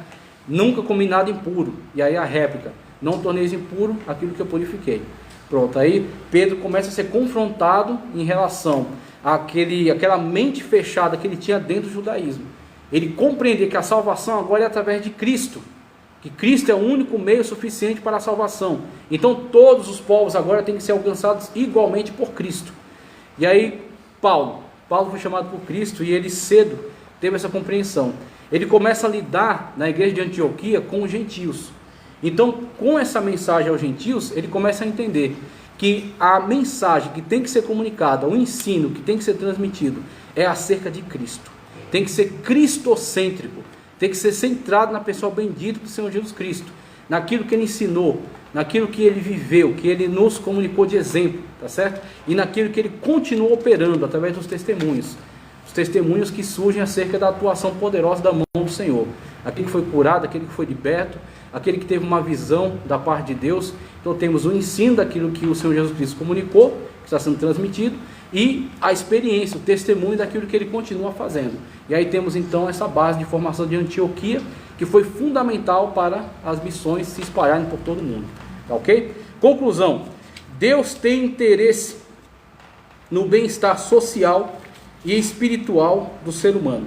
Speaker 2: Nunca comi nada impuro. E aí a réplica, não torneis impuro aquilo que eu purifiquei. Pronto, aí Pedro começa a ser confrontado em relação àquela mente fechada que ele tinha dentro do judaísmo. Ele compreender que a salvação agora é através de Cristo, que Cristo é o único meio suficiente para a salvação. Então todos os povos agora têm que ser alcançados igualmente por Cristo. E aí Paulo foi chamado por Cristo e ele cedo teve essa compreensão. Ele começa a lidar na igreja de Antioquia com os gentios. Então, com essa mensagem aos gentios, ele começa a entender que a mensagem que tem que ser comunicada, o ensino que tem que ser transmitido, é acerca de Cristo. Tem que ser cristocêntrico, tem que ser centrado na pessoa bendita do Senhor Jesus Cristo, naquilo que ele ensinou, naquilo que ele viveu, que ele nos comunicou de exemplo, tá certo? E naquilo que ele continua operando através dos testemunhos. Os testemunhos que surgem acerca da atuação poderosa da mão do Senhor. Aquele que foi curado, aquele que foi liberto, aquele que teve uma visão da parte de Deus. Então temos o ensino daquilo que o Senhor Jesus Cristo comunicou, que está sendo transmitido, e a experiência, o testemunho daquilo que ele continua fazendo. E aí temos então essa base de formação de Antioquia, que foi fundamental para as missões se espalharem por todo o mundo. Tá ok? Conclusão: Deus tem interesse no bem-estar social e espiritual do ser humano.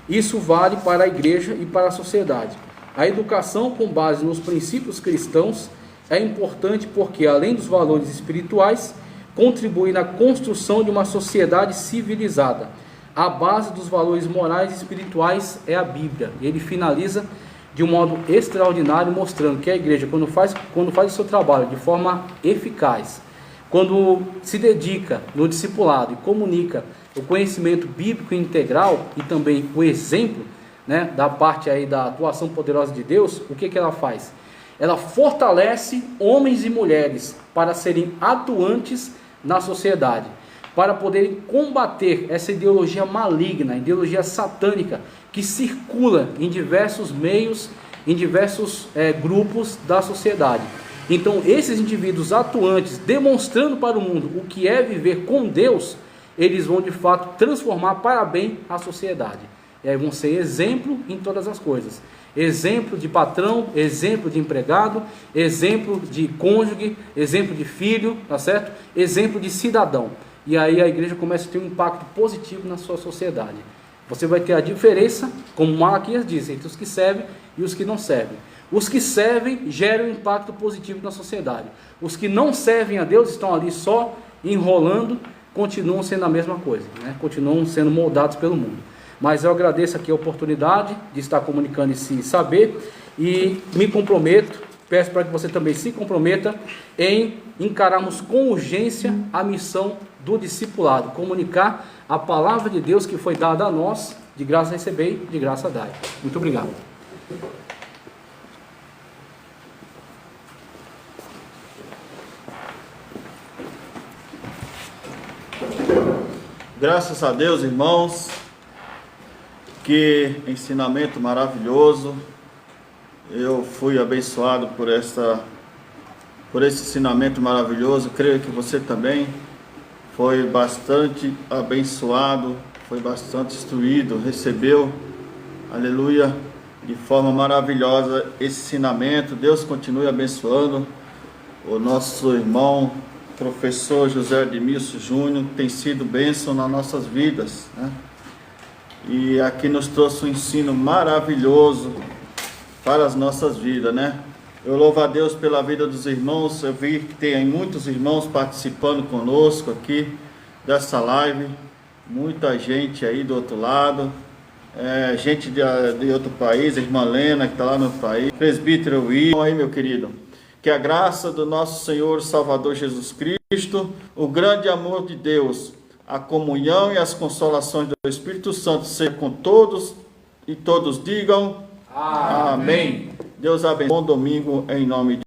Speaker 2: Isso vale para a igreja e para a sociedade. A educação com base nos princípios cristãos é importante porque, além dos valores espirituais, contribui na construção de uma sociedade civilizada. A base dos valores morais e espirituais é a Bíblia. Ele finaliza de um modo extraordinário, mostrando que a igreja, quando faz o seu trabalho de forma eficaz, quando se dedica no discipulado e comunica o conhecimento bíblico integral e também o exemplo, né, da parte aí da atuação poderosa de Deus, o que ela faz? Ela fortalece homens e mulheres para serem atuantes na sociedade, para poderem combater essa ideologia maligna, ideologia satânica, que circula em diversos meios, em diversos grupos da sociedade. Então esses indivíduos atuantes, demonstrando para o mundo o que é viver com Deus, eles vão de fato transformar para bem a sociedade. E aí vão ser exemplo em todas as coisas. Exemplo de patrão, exemplo de empregado, exemplo de cônjuge, exemplo de filho, tá certo? Exemplo de cidadão. E aí a igreja começa a ter um impacto positivo na sua sociedade. Você vai ter a diferença, como Malaquias diz, entre os que servem e os que não servem. Os que servem geram um impacto positivo na sociedade. Os que não servem a Deus estão ali só enrolando, continuam sendo a mesma coisa, né? Continuam sendo moldados pelo mundo. Mas eu agradeço aqui a oportunidade de estar comunicando esse saber e me comprometo, peço para que você também se comprometa em encararmos com urgência a missão do discipulado, comunicar a palavra de Deus que foi dada a nós, de graça recebei, de graça dai. Muito obrigado.
Speaker 1: Graças a Deus, irmãos, que ensinamento maravilhoso. Eu fui abençoado por esse ensinamento maravilhoso. Creio que você também foi bastante abençoado, foi bastante instruído, recebeu, aleluia, de forma maravilhosa esse ensinamento. Deus continue abençoando o nosso irmão professor José Edmilson Júnior, tem sido bênção nas nossas vidas, né? E aqui nos trouxe um ensino maravilhoso para as nossas vidas, né? Eu louvo a Deus pela vida dos irmãos. Eu vi que tem muitos irmãos participando conosco aqui dessa live, muita gente aí do outro lado, gente de outro país, a irmã Lena que está lá no país, presbítero Will, aí meu querido. Que a graça do nosso Senhor Salvador Jesus Cristo, o grande amor de Deus, a comunhão e as consolações do Espírito Santo sejam com todos e todos digam amém. Deus abençoe. Bom domingo em nome de